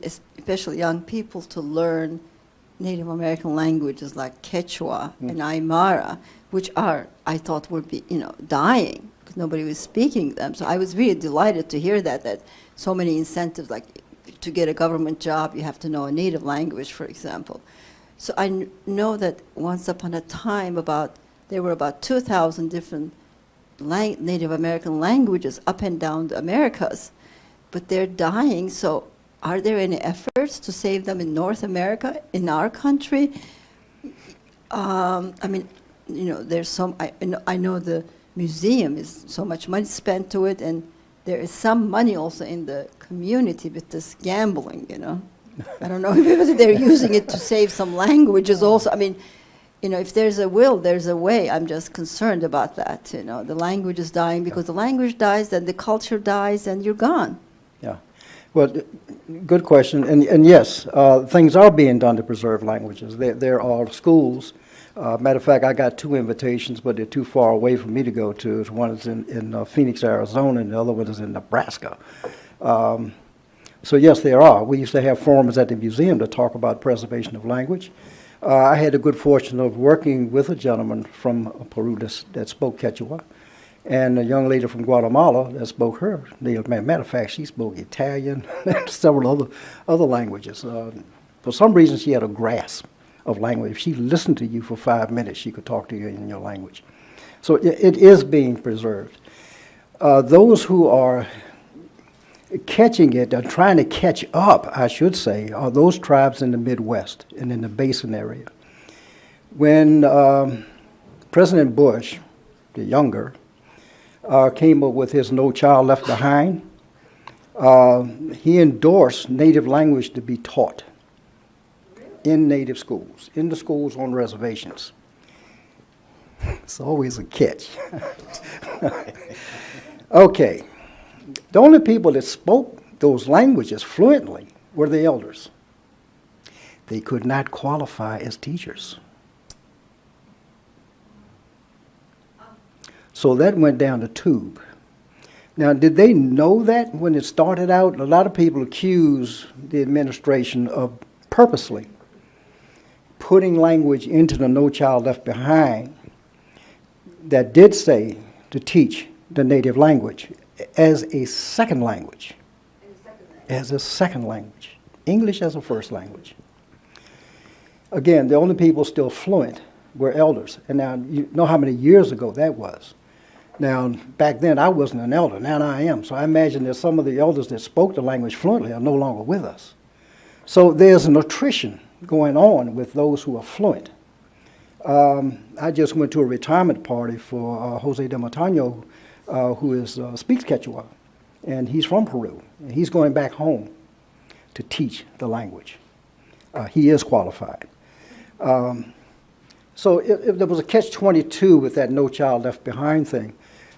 S7: especially young people, to learn Native American languages like Quechua and Aymara, which are, I thought, would be, dying because nobody was speaking them. So I was really delighted to hear that so many incentives, like to get a government job, you have to know a native language, for example. So I know that once upon a time, there were about 2,000 different Native American languages up and down the Americas, but they're dying. So are there any efforts to save them in North America, in our country? There's some. I know the museum is so much money spent to it, and there is some money also in the community with this gambling. I don't know if they're using it to save some languages also. If there's a will, there's a way. I'm just concerned about that. The language is dying because the language dies, then the culture dies, and you're gone.
S5: Yeah. Well, good question. And yes, things are being done to preserve languages. There are schools. Matter of fact, I got 2 invitations, but they're too far away for me to go to. One is in Phoenix, Arizona, and the other one is in Nebraska. So yes, there are. We used to have forums at the museum to talk about preservation of language. I had the good fortune of working with a gentleman from Peru that spoke Quechua, and a young lady from Guatemala that spoke her native. Matter of fact, she spoke Italian and several other languages. For some reason, she had a grasp of language. If she listened to you for 5 minutes, she could talk to you in your language. So it is being preserved. Those who are catching it, or trying to catch up, I should say, are those tribes in the Midwest and in the Basin area. When President Bush, the younger, came up with his No Child Left Behind, he endorsed native language to be taught in native schools, in the schools on reservations. It's always a catch. Okay. The only people that spoke those languages fluently were the elders. They could not qualify as teachers. So that went down the tube. Now, did they know that when it started out? A lot of people accuse the administration of purposely putting language into the No Child Left Behind that did say to teach the native language as a second language. As a second language. English as a first language. Again, the only people still fluent were elders. And now, you know how many years ago that was. Now, back then, I wasn't an elder. Now I am. So I imagine that some of the elders that spoke the language fluently are no longer with us. So there's an attrition going on with those who are fluent. I just went to a retirement party for Jose de Montaño, who speaks Quechua, and he's from Peru. And he's going back home to teach the language. He is qualified. So if there was a catch-22 with that No Child Left Behind thing.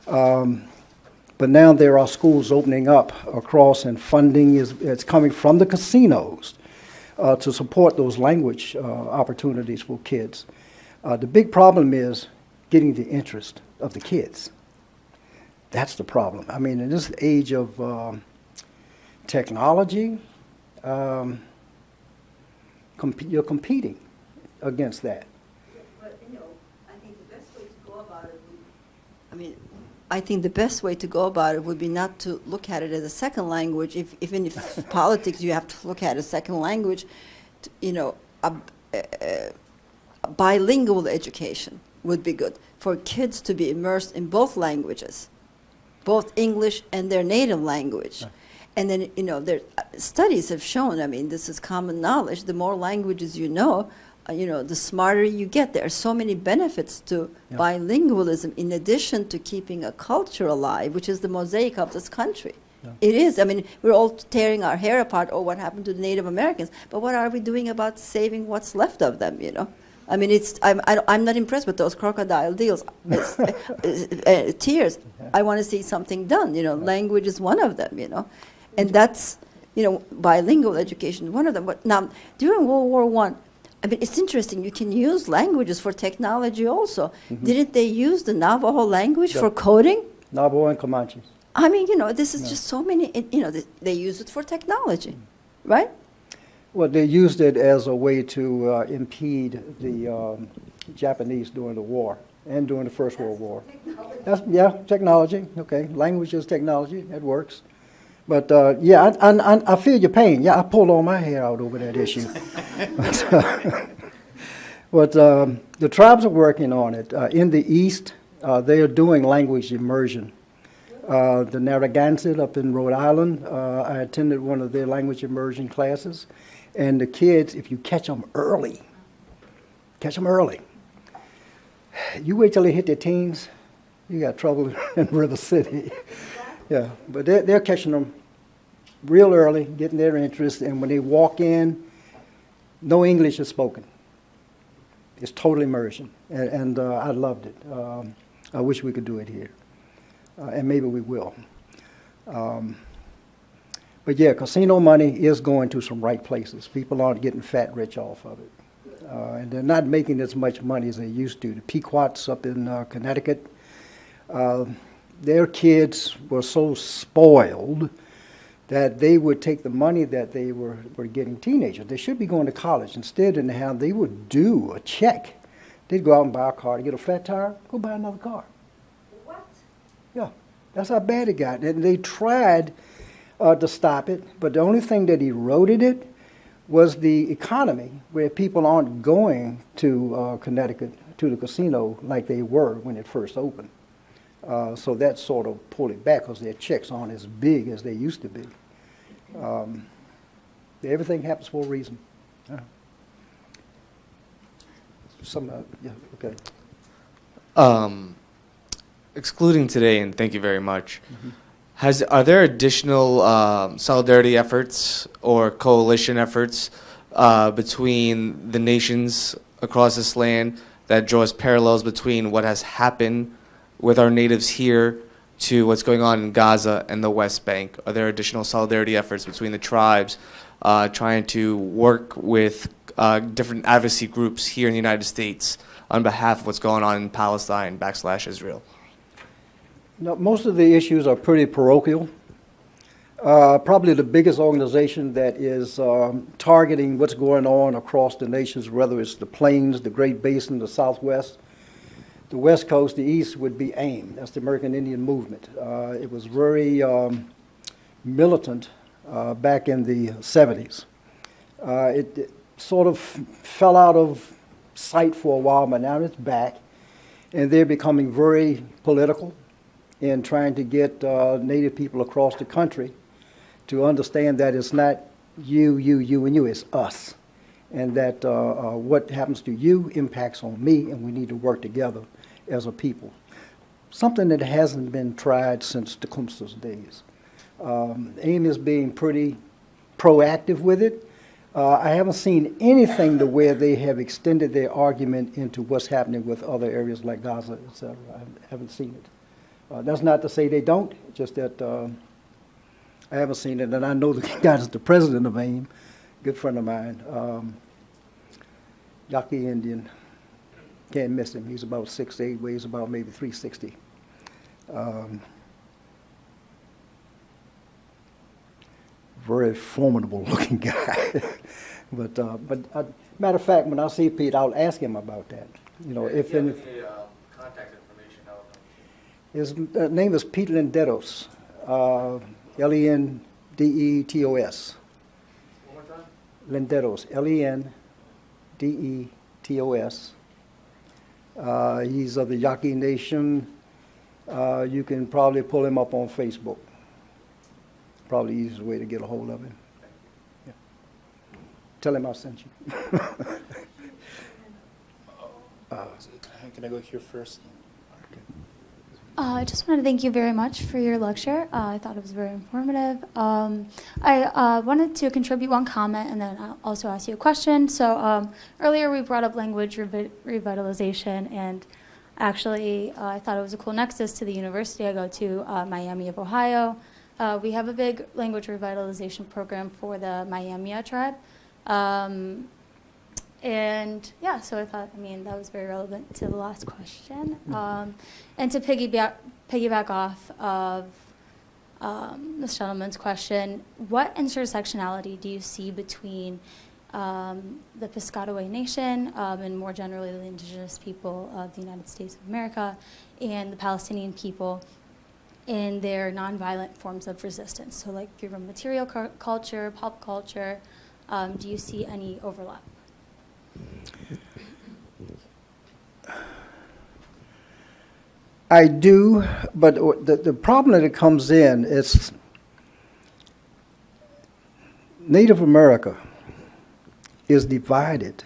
S5: But now there are schools opening up across, and funding is coming from the casinos to support those language opportunities for kids. The big problem is getting the interest of the kids. That's the problem. I mean, in this age of technology, you're competing against that.
S7: But, you know, I think the best way to go about it I think the best way to go about it would be not to look at it as a second language. Even if politics, you have to look at a second language. You know, a bilingual education would be good for kids to be immersed in both languages, both English and their native language. And then, you know, studies have shown, I mean, this is common knowledge, the more languages you know, the smarter you get. There are so many benefits to bilingualism in addition to keeping a culture alive, which is the mosaic of this country. Yeah. It is. I mean, we're all tearing our hair apart, oh, what happened to the Native Americans? But what are we doing about saving what's left of them, you know? I mean, I'm not impressed with those crocodile deals. Tears. I want to see something done, you know. Language is one of them, you know. And that's, you know, bilingual education is one of them. But now, during World War I mean, it's interesting. You can use languages for technology also. Mm-hmm. Didn't they use the Navajo language for coding?
S5: Navajo and Comanche.
S7: I mean, you know, this is just so many, you know, they use it for technology, right?
S5: Well, they used it as a way to impede the Japanese during the war and during the First World War. Technology. Okay, language is technology. It works. But, I feel your pain. Yeah, I pulled all my hair out over that issue. But the tribes are working on it. In the East, they are doing language immersion. The Narragansett up in Rhode Island, I attended one of their language immersion classes. And the kids, if you catch them early. You wait till they hit their teens, you got trouble in River City. Yeah, but they're catching them real early, getting their interest, and when they walk in, no English is spoken. It's total immersion, and I loved it. I wish we could do it here, and maybe we will. But yeah, casino money is going to some right places. People aren't getting fat rich off of it. And they're not making as much money as they used to. The Pequots up in Connecticut, their kids were so spoiled that they would take the money that they were getting teenagers. They should be going to college. Instead, they would do a check. They'd go out and buy a car to get a flat tire, go buy another car.
S7: What?
S5: Yeah, that's how bad it got. And they tried to stop it, but the only thing that eroded it was the economy, where people aren't going to Connecticut, to the casino, like they were when it first opened. So that sort of pulled it back because their checks aren't as big as they used to be. Everything happens for a reason. Yeah, okay.
S8: Excluding today, and thank you very much, are there additional solidarity efforts or coalition efforts between the nations across this land that draws parallels between what has happened with our natives here to what's going on in Gaza and the West Bank? Are there additional solidarity efforts between the tribes trying to work with different advocacy groups here in the United States on behalf of what's going on in Palestine / Israel?
S5: No, most of the issues are pretty parochial. Probably the biggest organization that is targeting what's going on across the nations, whether it's the plains, the Great Basin, the Southwest, the West Coast, the East, would be AIM. That's the American Indian Movement. It was very militant back in the 70s. It sort of fell out of sight for a while, but now it's back. And they're becoming very political in trying to get Native people across the country to understand that it's not you, and you, it's us. And that what happens to you impacts on me, and we need to work together as a people. Something that hasn't been tried since Tecumseh's days. AIM is being pretty proactive with it. I haven't seen anything to where they have extended their argument into what's happening with other areas like Gaza, et cetera. I haven't seen it. That's not to say they don't, just that I haven't seen it. And I know the guy that's the president of AIM, good friend of mine, Yaqui Indian. Can't miss him. He's about 6'8", weighs about maybe 360. Very formidable looking guy. but matter of fact, when I see Pete, I'll ask him about that. You know, if any.
S8: Contact information,
S5: His name is Pete Lendetos, Lendetos.
S8: One more time?
S5: Lendetos, Lendetos. He's of the Yaqui Nation. You can probably pull him up on Facebook. Probably the easiest way to get a hold of him. Yeah. Tell him I sent you.
S4: Can I go here first?
S9: I just want to thank you very much for your lecture. I thought it was very informative. I wanted to contribute one comment and then I'll also ask you a question. So earlier we brought up language revitalization, and actually I thought it was a cool nexus to the university I go to, Miami of Ohio. We have a big language revitalization program for the Miami tribe. And yeah, so I thought, that was very relevant to the last question. And to piggyback off of this gentleman's question, what intersectionality do you see between the Piscataway Nation and more generally the indigenous people of the United States of America and the Palestinian people in their nonviolent forms of resistance? So like through material culture, pop culture, do you see any overlap?
S5: I do, but the problem that it comes in is Native America is divided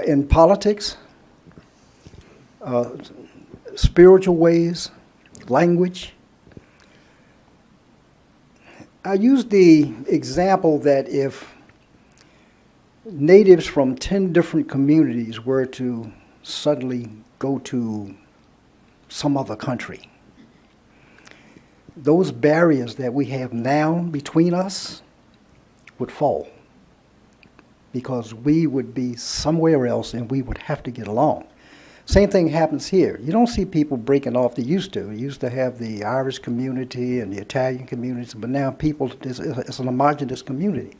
S5: in politics, spiritual ways, language. I use the example that if natives from 10 different communities were to suddenly go to some other country, those barriers that we have now between us would fall, because we would be somewhere else and we would have to get along. Same thing happens here. You don't see people breaking off. They used to. You used to have the Irish community and the Italian communities, but now people, it's an homogenous community.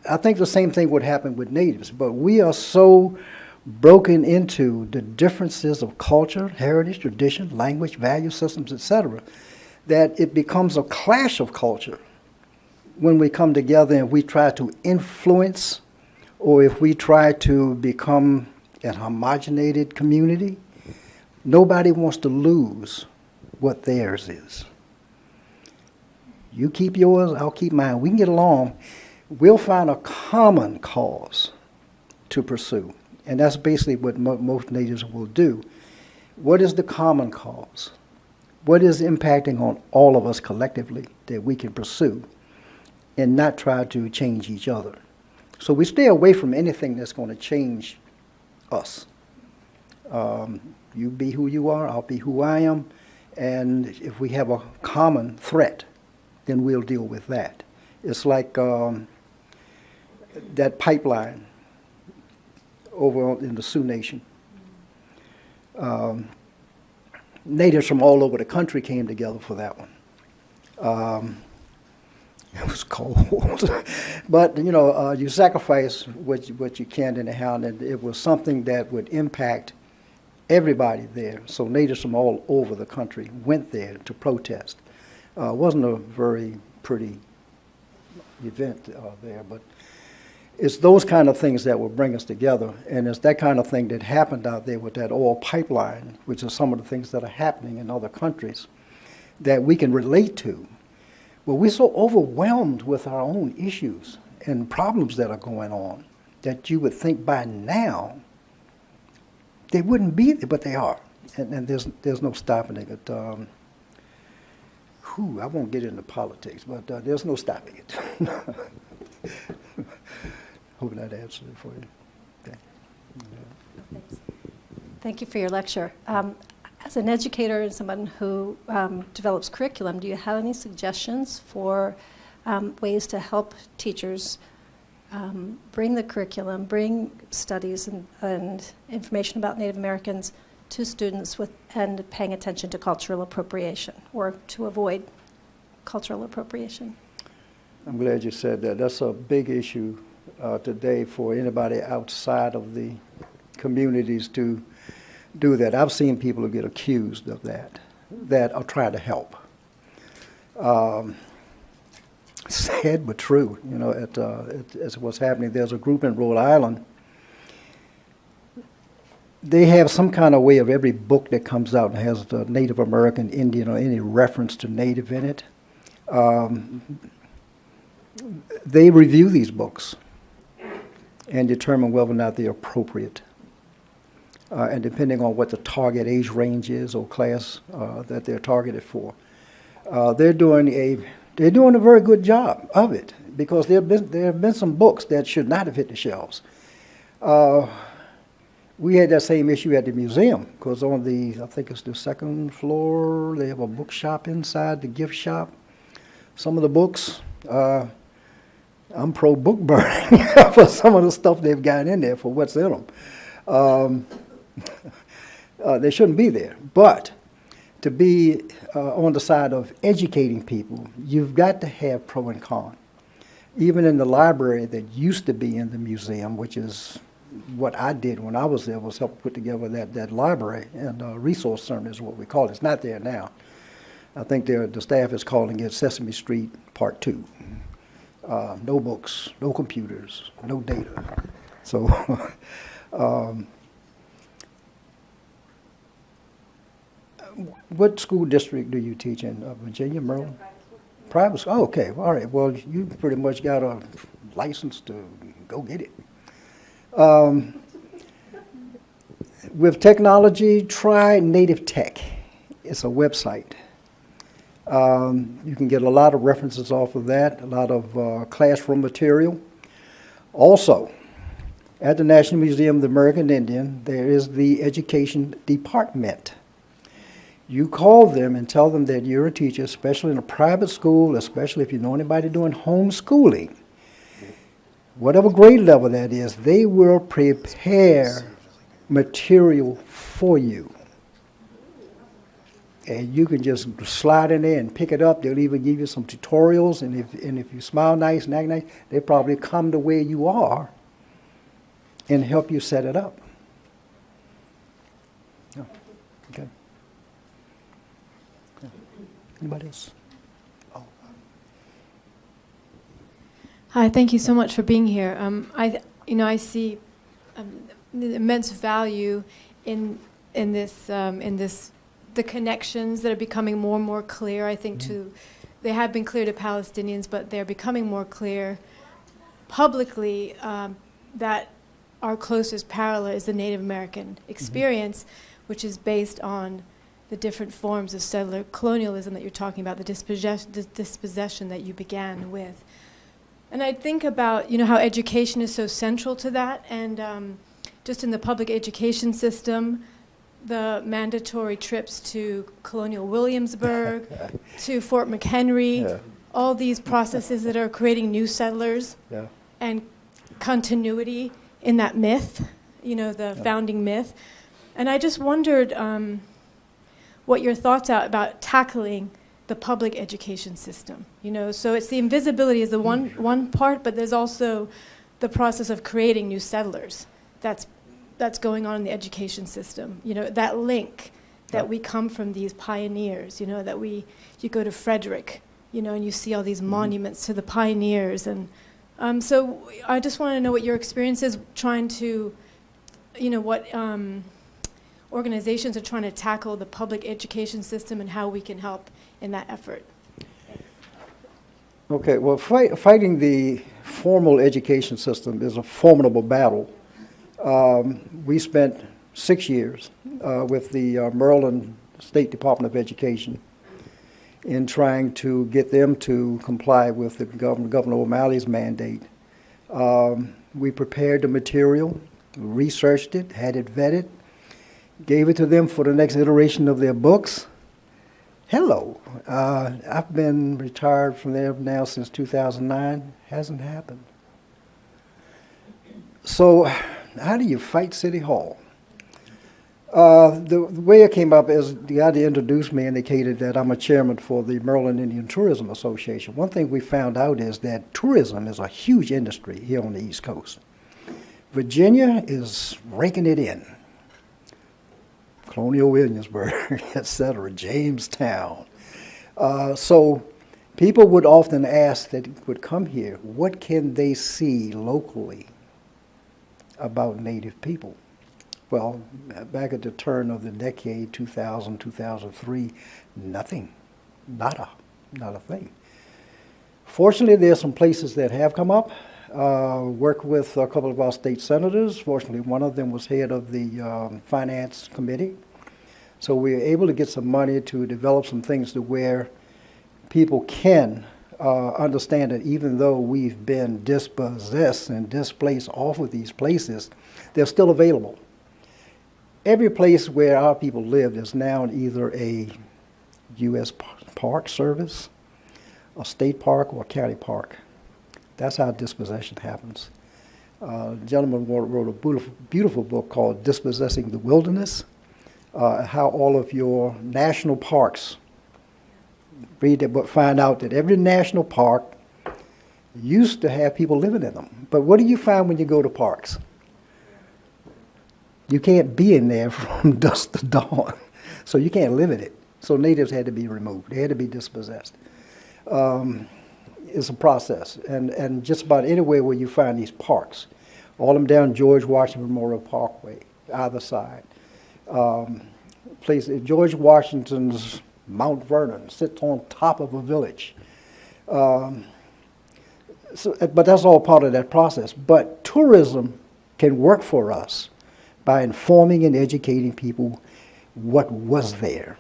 S5: I think the same thing would happen with natives, but we are so broken into the differences of culture, heritage, tradition, language, value systems, etc., that it becomes a clash of culture when we come together and we try to influence, or if we try to become an homogenated community. Nobody wants to lose what theirs is. You keep yours, I'll keep mine. We can get along. We'll find a common cause to pursue. And that's basically what most natives will do. What is the common cause? What is impacting on all of us collectively that we can pursue and not try to change each other? So we stay away from anything that's going to change us. You be who you are, I'll be who I am, and if we have a common threat, then we'll deal with that. It's like that pipeline over in the Sioux Nation. Natives from all over the country came together for that one. It was cold, but you know, you sacrifice what you can anyhow, and it was something that would impact everybody there. So natives from all over the country went there to protest. It wasn't a very pretty event there, but it's those kind of things that will bring us together, and it's that kind of thing that happened out there with that oil pipeline, which are some of the things that are happening in other countries that we can relate to. Well, we're so overwhelmed with our own issues and problems that are going on that you would think by now they wouldn't be there, but they are. And there's no stopping it. I won't get into politics, but there's no stopping it. Hope that answered it for you. Okay.
S10: Thanks. Thank you for your lecture. As an educator and someone who develops curriculum, do you have any suggestions for ways to help teachers bring the curriculum, bring studies and information about Native Americans to students and paying attention to cultural appropriation, or to avoid cultural appropriation?
S5: I'm glad you said that. That's a big issue today for anybody outside of the communities to do that. I've seen people who get accused of that are trying to help. Sad but true, you know, it's what's happening. There's a group in Rhode Island. They have some kind of way of every book that comes out and has the Native American, Indian, or any reference to Native in it. They review these books and determine whether or not they're appropriate. And depending on what the target age range is or class that they're targeted for, they're doing a very good job of it, because there have been some books that should not have hit the shelves. We had that same issue at the museum, because on I think it's the second floor, they have a bookshop inside the gift shop. Some of the books, I'm pro book burning for some of the stuff they've got in there for what's in them. They shouldn't be there. But to be on the side of educating people, you've got to have pro and con. Even in the library that used to be in the museum, which is what I did when I was there, was help put together that library, and resource center is what we call it. It's not there now. I think the staff is calling it Sesame Street Part 2. No books, no computers, no data. So what school district do you teach in? Virginia, Maryland? Private school. Oh, okay. All right. Well, you pretty much got a license to go get it. With technology, try Native Tech. It's a website. You can get a lot of references off of that, a lot of classroom material. Also, at the National Museum of the American Indian, there is the Education Department. You call them and tell them that you're a teacher, especially in a private school, especially if you know anybody doing homeschooling. Whatever grade level that is, they will prepare material for you. And you can just slide in there and pick it up. They'll even give you some tutorials, and if you smile nice and act nice, they probably come to where you are and help you set it up. Yeah. Okay. Yeah. Anybody else?
S11: Hi, thank you so much for being here. I see the immense value in the connections that are becoming more and more clear. I think they have been clear to Palestinians, but they're becoming more clear publicly that our closest parallel is the Native American experience, which is based on the different forms of settler colonialism that you're talking about, the dispossession that you began with. And I think about, how education is so central to that, and just in the public education system, the mandatory trips to Colonial Williamsburg, to Fort McHenry, all these processes that are creating new settlers, and continuity in that myth, the founding myth. And I just wondered what your thoughts are about tackling the public education system. So it's the invisibility is the one part, but there's also the process of creating new settlers that's going on in the education system. That link that we come from these pioneers. That you go to Frederick, and you see all these monuments to the pioneers, and so I just want to know what your experience is trying to, what organizations are trying to tackle the public education system and how we can help in that effort.
S5: Okay, well, fighting the formal education system is a formidable battle. We spent 6 years with the Maryland State Department of Education in trying to get them to comply with the Governor O'Malley's mandate. We prepared the material, researched it, had it vetted, gave it to them for the next iteration of their books. Hello. I've been retired from there now since 2009. Hasn't happened. So how do you fight City Hall? The way it came up is the guy that introduced me indicated that I'm a chairman for the Maryland Indian Tourism Association. One thing we found out is that tourism is a huge industry here on the East Coast. Virginia is raking it in. Colonial Williamsburg, etc., Jamestown. So people would often ask that would come here, what can they see locally about Native people? Well, back at the turn of the decade, 2000, 2003, nothing, nada, not a thing. Fortunately, there are some places that have come up. Worked with a couple of our state senators. Fortunately, one of them was head of the finance committee. So we were able to get some money to develop some things to where people can understand that even though we've been dispossessed and displaced off of these places, they're still available. Every place where our people live is now either a U.S. Park Service, a state park, or a county park. That's how dispossession happens. A gentleman wrote a beautiful book called Dispossessing the Wilderness, how all of your national parks, read that book, find out that every national park used to have people living in them. But what do you find when you go to parks? You can't be in there from dusk to dawn, so you can't live in it. So natives had to be removed. They had to be dispossessed. It's a process, and just about anywhere where you find these parks, all of them down George Washington Memorial Parkway, either side. George Washington's Mount Vernon sits on top of a village. But that's all part of that process. But tourism can work for us by informing and educating people what was there.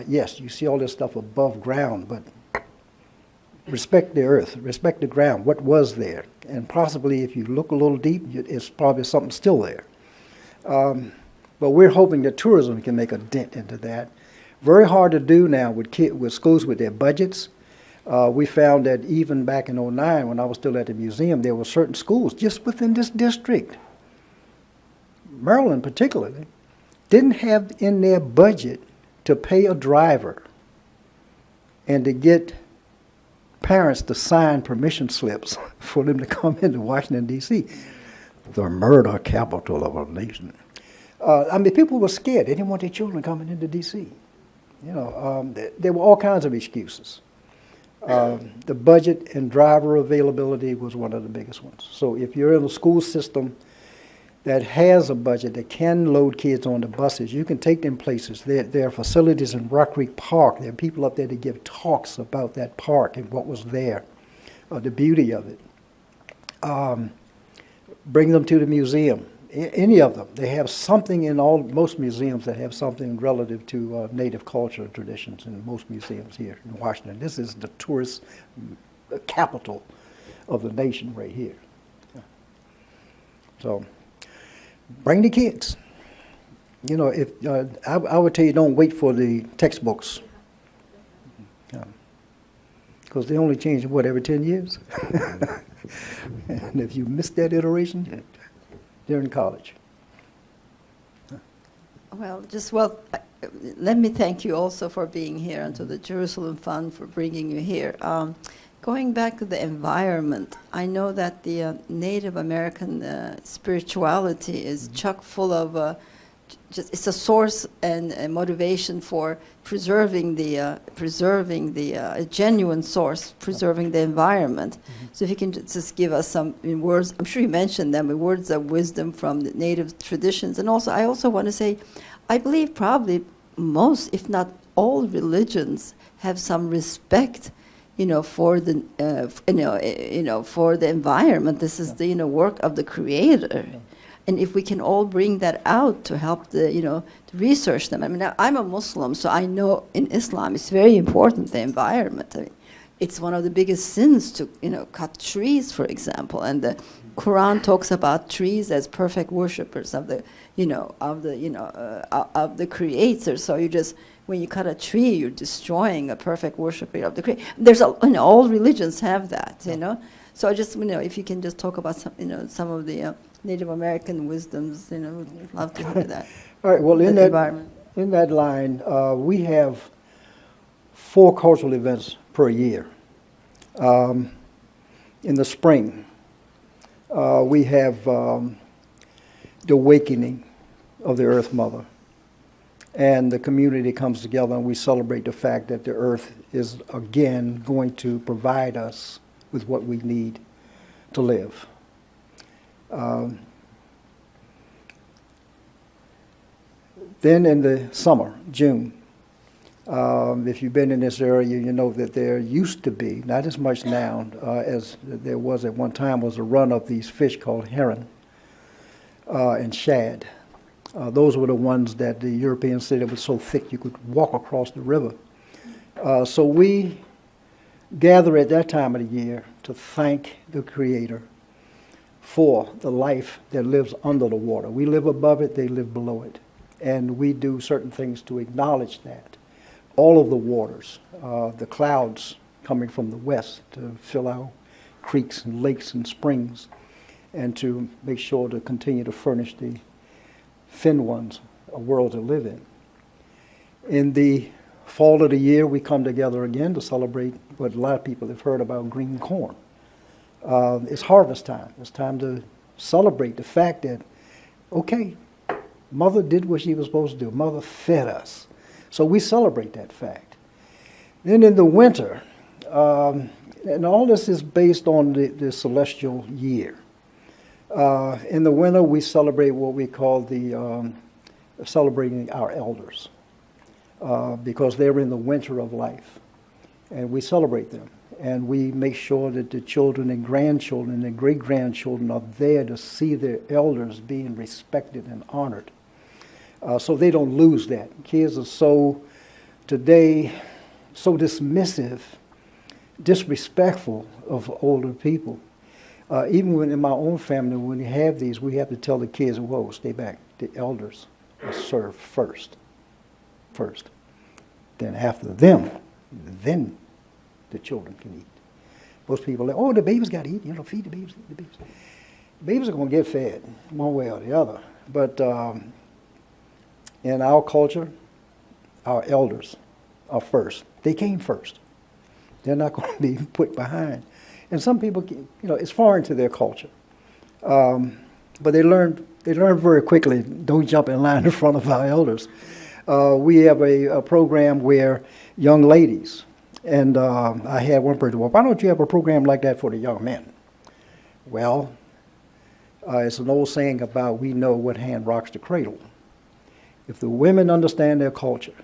S5: Yes, you see all this stuff above ground, but respect the earth, respect the ground, what was there. And possibly if you look a little deep, it's probably something still there. But we're hoping that tourism can make a dent into that. Very hard to do now with schools with their budgets. We found that even back in '09, when I was still at the museum, there were certain schools just within this district, Maryland particularly, didn't have in their budget to pay a driver and to get parents to sign permission slips for them to come into Washington, D.C., the murder capital of our nation. I mean, people were scared. They didn't want their children coming into D.C. You know, there were all kinds of excuses. The budget and driver availability was one of the biggest ones. So if you're in a school system that has a budget that can load kids on the buses, you can take them places. There are facilities in Rock Creek Park. There are people up there to give talks about that park and what was there, the beauty of it. Bring them to the museum. Any of them. They have something in most museums that have something relative to native culture and traditions in most museums here in Washington. This is the tourist capital of the nation right here. So bring the kids. You know, if I would tell you, don't wait for the textbooks, because they only change, what, every 10 years? And if you miss that iteration, they're in college.
S7: Well, let me thank you also for being here, and to the Jerusalem Fund for bringing you here. Going back to the environment, I know that the Native American spirituality is chock full of it's a source and a motivation for preserving the genuine source, preserving the environment. So if you can just give us some words, I'm sure you mentioned them, words of wisdom from the native traditions. And also, I also want to say, I believe probably most, if not all, religions have some respect, for the for the environment. This is the work of the Creator. And if we can all bring that out to help to research them. I mean, I'm a Muslim, so I know in Islam it's very important, the environment. I mean, it's one of the biggest sins to, cut trees, for example. And the Quran talks about trees as perfect worshippers of the Creator. So when you cut a tree, you're destroying a perfect worshipper of the Creator. There's all religions have that, So if you can just talk about some of the Native American wisdoms, we'd love to hear that.
S5: All right, well, in that line, we have 4 cultural events per year. In the spring, we have the awakening of the Earth Mother. And the community comes together and we celebrate the fact that the Earth is again going to provide us with what we need to live. Then in the summer, June, if you've been in this area, you know that there used to be, not as much now as there was at one time, was a run of these fish called herring and shad. Those were the ones that the Europeans said it was so thick you could walk across the river. So we gather at that time of the year to thank the Creator for the life that lives under the water. We live above it, they live below it. And we do certain things to acknowledge that. All of the waters, the clouds coming from the west to fill our creeks and lakes and springs, and to make sure to continue to furnish the thin ones a world to live in. In the fall of the year, we come together again to celebrate what a lot of people have heard about, green corn. It's harvest time. It's time to celebrate the fact that, okay, Mother did what she was supposed to do. Mother fed us. So we celebrate that fact. Then in the winter, and all this is based on the celestial year. In the winter, we celebrate what we call celebrating our elders, because they're in the winter of life. And we celebrate them. And we make sure that the children and grandchildren and great-grandchildren are there to see their elders being respected and honored. So they don't lose that. Kids are today, so dismissive, disrespectful of older people. Even when in my own family, when we have these, we have to tell the kids, whoa, stay back. The elders are served first. Then after them, then the children can eat. Most people are like, oh, the babies got to eat. Feed the babies, feed the babies. Babies are going to get fed one way or the other. But in our culture, our elders are first. They came first. They're not going to be put behind. And some people, it's foreign to their culture. But they learn very quickly, don't jump in line in front of our elders. We have a program where young ladies, and I had one person, well, why don't you have a program like that for the young men? Well, it's an old saying about we know what hand rocks the cradle. If the women understand their culture,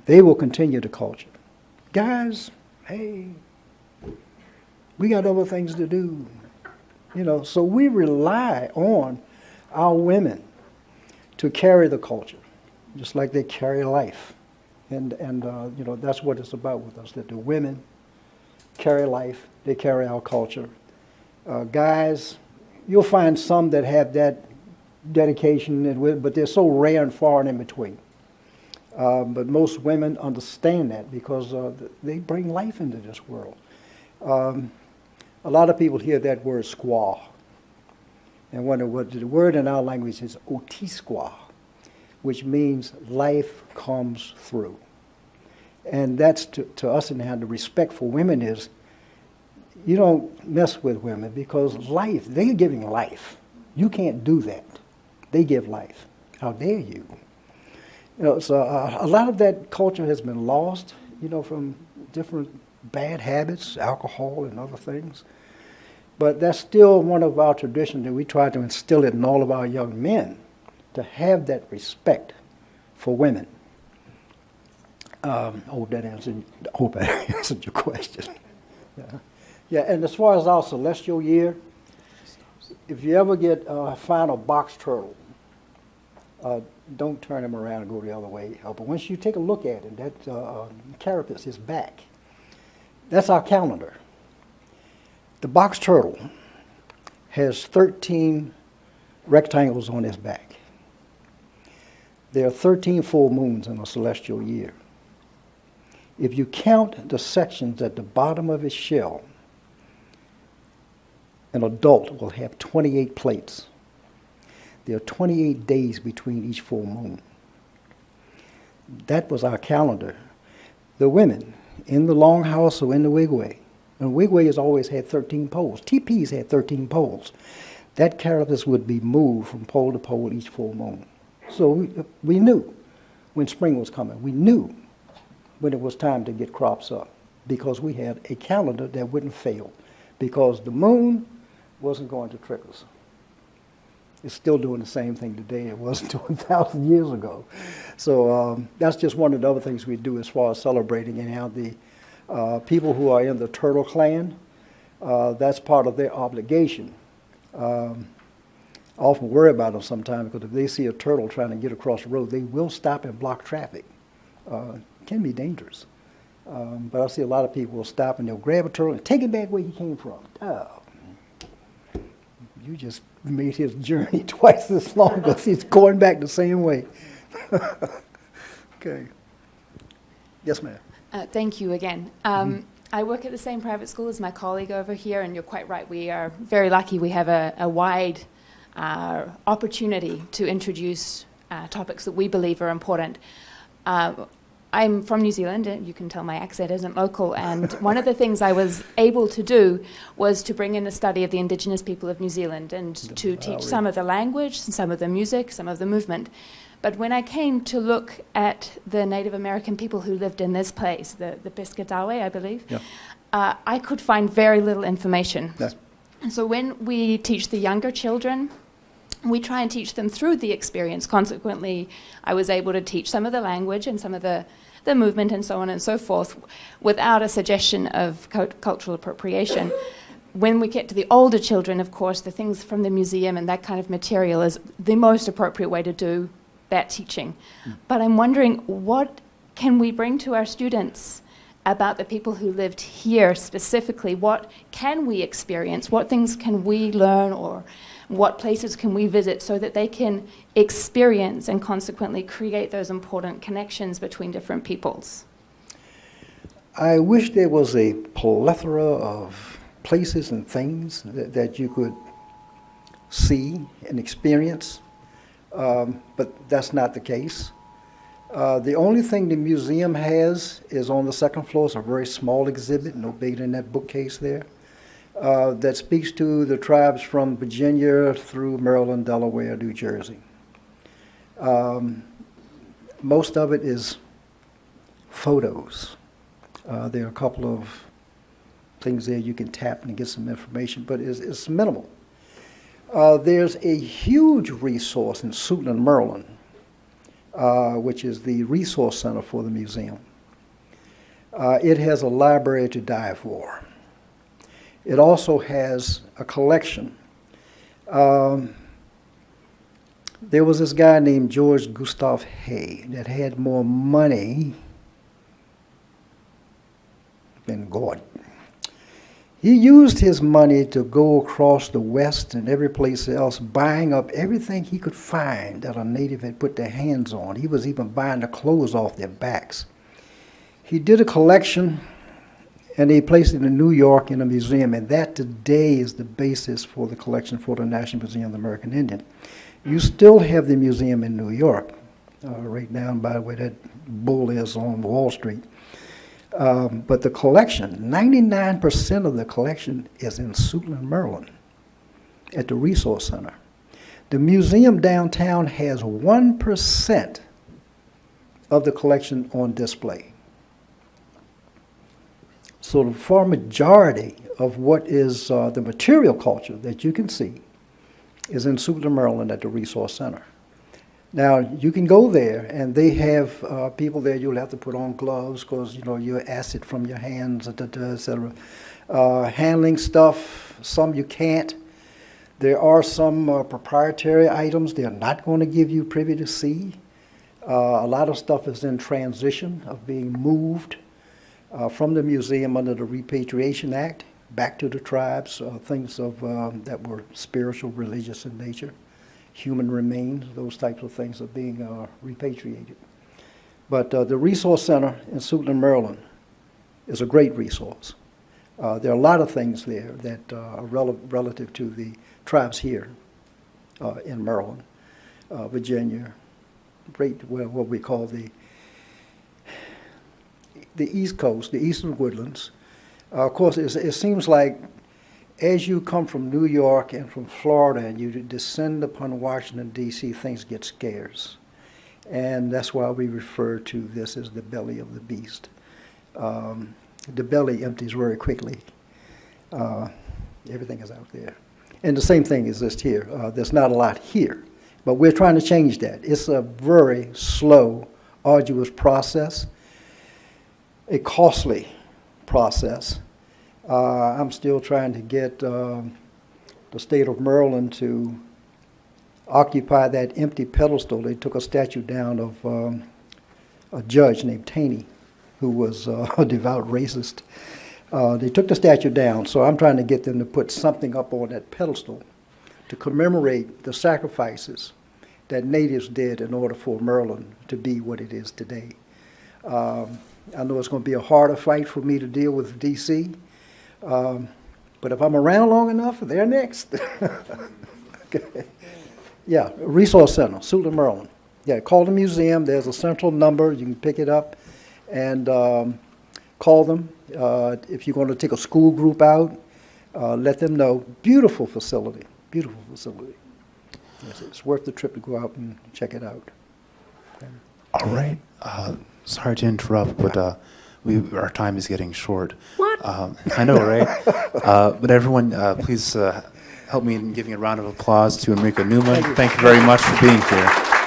S5: they will continue the culture. Guys, hey, we got other things to do. So we rely on our women to carry the culture, just like they carry life. And that's what it's about with us, that the women carry life, they carry our culture. Guys, you'll find some that have that dedication, but they're so rare and far and in between. But most women understand that because they bring life into this world. A lot of people hear that word squaw and wonder what the word in our language is otisqua, which means life comes through. And that's to us, and how the respect for women is, you don't mess with women because life, they're giving life. You can't do that. They give life. How dare you? So a lot of that culture has been lost, from different bad habits, alcohol and other things. But that's still one of our traditions, and we try to instill it in all of our young men, to have that respect for women. I hope that answered your question. Yeah, and as far as our celestial year, if you ever find a box turtle, don't turn him around and go the other way. But once you take a look at it, that carapace is back. That's our calendar. The box turtle has 13 rectangles on its back. There are 13 full moons in a celestial year. If you count the sections at the bottom of its shell, an adult will have 28 plates. There are 28 days between each full moon. That was our calendar. The women in the longhouse or in the wigway, and wigway has always had 13 poles. TP's had 13 poles. That carapace would be moved from pole to pole each full moon. So we knew when spring was coming. We knew when it was time to get crops up because we had a calendar that wouldn't fail because the moon wasn't going to trick us. It's still doing the same thing today it was 2,000 years ago. So that's just one of the other things we do as far as celebrating. And how the people who are in the turtle clan, that's part of their obligation. I often worry about them sometimes because if they see a turtle trying to get across the road, they will stop and block traffic. It can be dangerous. But I see a lot of people will stop and they'll grab a turtle and take it back where he came from. You just made his journey twice as long because he's going back the same way. Okay. Yes, ma'am.
S12: Thank you again. I work at the same private school as my colleague over here, and you're quite right. We are very lucky. We have a wide opportunity to introduce topics that we believe are important. I'm from New Zealand, and you can tell my accent isn't local, and one of the things I was able to do was to bring in a study of the Indigenous people of New Zealand and to teach some of the language, some of the music, some of the movement. But when I came to look at the Native American people who lived in this place, the Piscataway, I believe, I could find very little information.
S5: Yes.
S12: And so when we teach the younger children, we try and teach them through the experience. Consequently, I was able to teach some of the language and some of the movement and so on and so forth without a suggestion of cultural appropriation. When we get to the older children, of course, the things from the museum and that kind of material is the most appropriate way to do that teaching. But I'm wondering, what can we bring to our students about the people who lived here specifically? What can we experience? What things can we learn or what places can we visit so that they can experience and consequently create those important connections between different peoples?
S5: I wish there was a plethora of places and things that you could see and experience, but that's not the case. The only thing the museum has is on the second floor. It's a very small exhibit, no bigger than that bookcase there, that speaks to the tribes from Virginia through Maryland, Delaware, New Jersey. Most of it is photos. There are a couple of things there you can tap and get some information, but it's minimal. There's a huge resource in Suitland, Maryland, which is the resource center for the museum. It has a library to die for. It also has a collection. There was this guy named George Gustav Hay that had more money than God. He used his money to go across the West and every place else, buying up everything he could find that a native had put their hands on. He was even buying the clothes off their backs. He did a collection, and he placed it in New York in a museum, and that today is the basis for the collection for the National Museum of the American Indian. You still have the museum in New York, right down by where that bull is on Wall Street. But the collection, 99% of the collection is in Suitland, Maryland, at the Resource Center. The museum downtown has 1% of the collection on display. So the far majority of what is the material culture that you can see is in Suitland, Maryland at the Resource Center. Now, you can go there, and they have people there. You'll have to put on gloves because, you know, your acid from your hands, et cetera. Handling stuff, some you can't. There are some proprietary items they're not going to give you privy to see. A lot of stuff is in transition of being moved from the museum under the Repatriation Act back to the tribes, things of that were spiritual, religious in nature. Human remains, those types of things are being repatriated. But the Resource Center in Suitland, Maryland is a great resource. There are a lot of things there that are relative to the tribes here in Maryland, Virginia, what we call the East Coast, the Eastern Woodlands. Of course, it seems like as you come from New York and from Florida and you descend upon Washington, D.C., things get scarce. And that's why we refer to this as the belly of the beast. The belly empties very quickly. Everything is out there. And the same thing exists here. There's not a lot here, but we're trying to change that. It's a very slow, arduous process, a costly process. I'm still trying to get the state of Maryland to occupy that empty pedestal. They took a statue down of a judge named Taney, who was a devout racist. They took the statue down, so I'm trying to get them to put something up on that pedestal to commemorate the sacrifices that natives did in order for Maryland to be what it is today. I know it's going to be a harder fight for me to deal with D.C., but if I'm around long enough, they're next. Okay. Yeah, Resource Center, Suitland, Maryland. Yeah, call the museum. There's a central number. You can pick it up and call them. If you're going to take a school group out, let them know. Beautiful facility, beautiful facility. Yes, it's worth the trip to go out and check it out. Okay.
S4: All right. Sorry to interrupt, but our time is getting short.
S10: What?
S4: I know, right? But everyone, please help me in giving a round of applause to Rico Newman. Thank you very much for being here.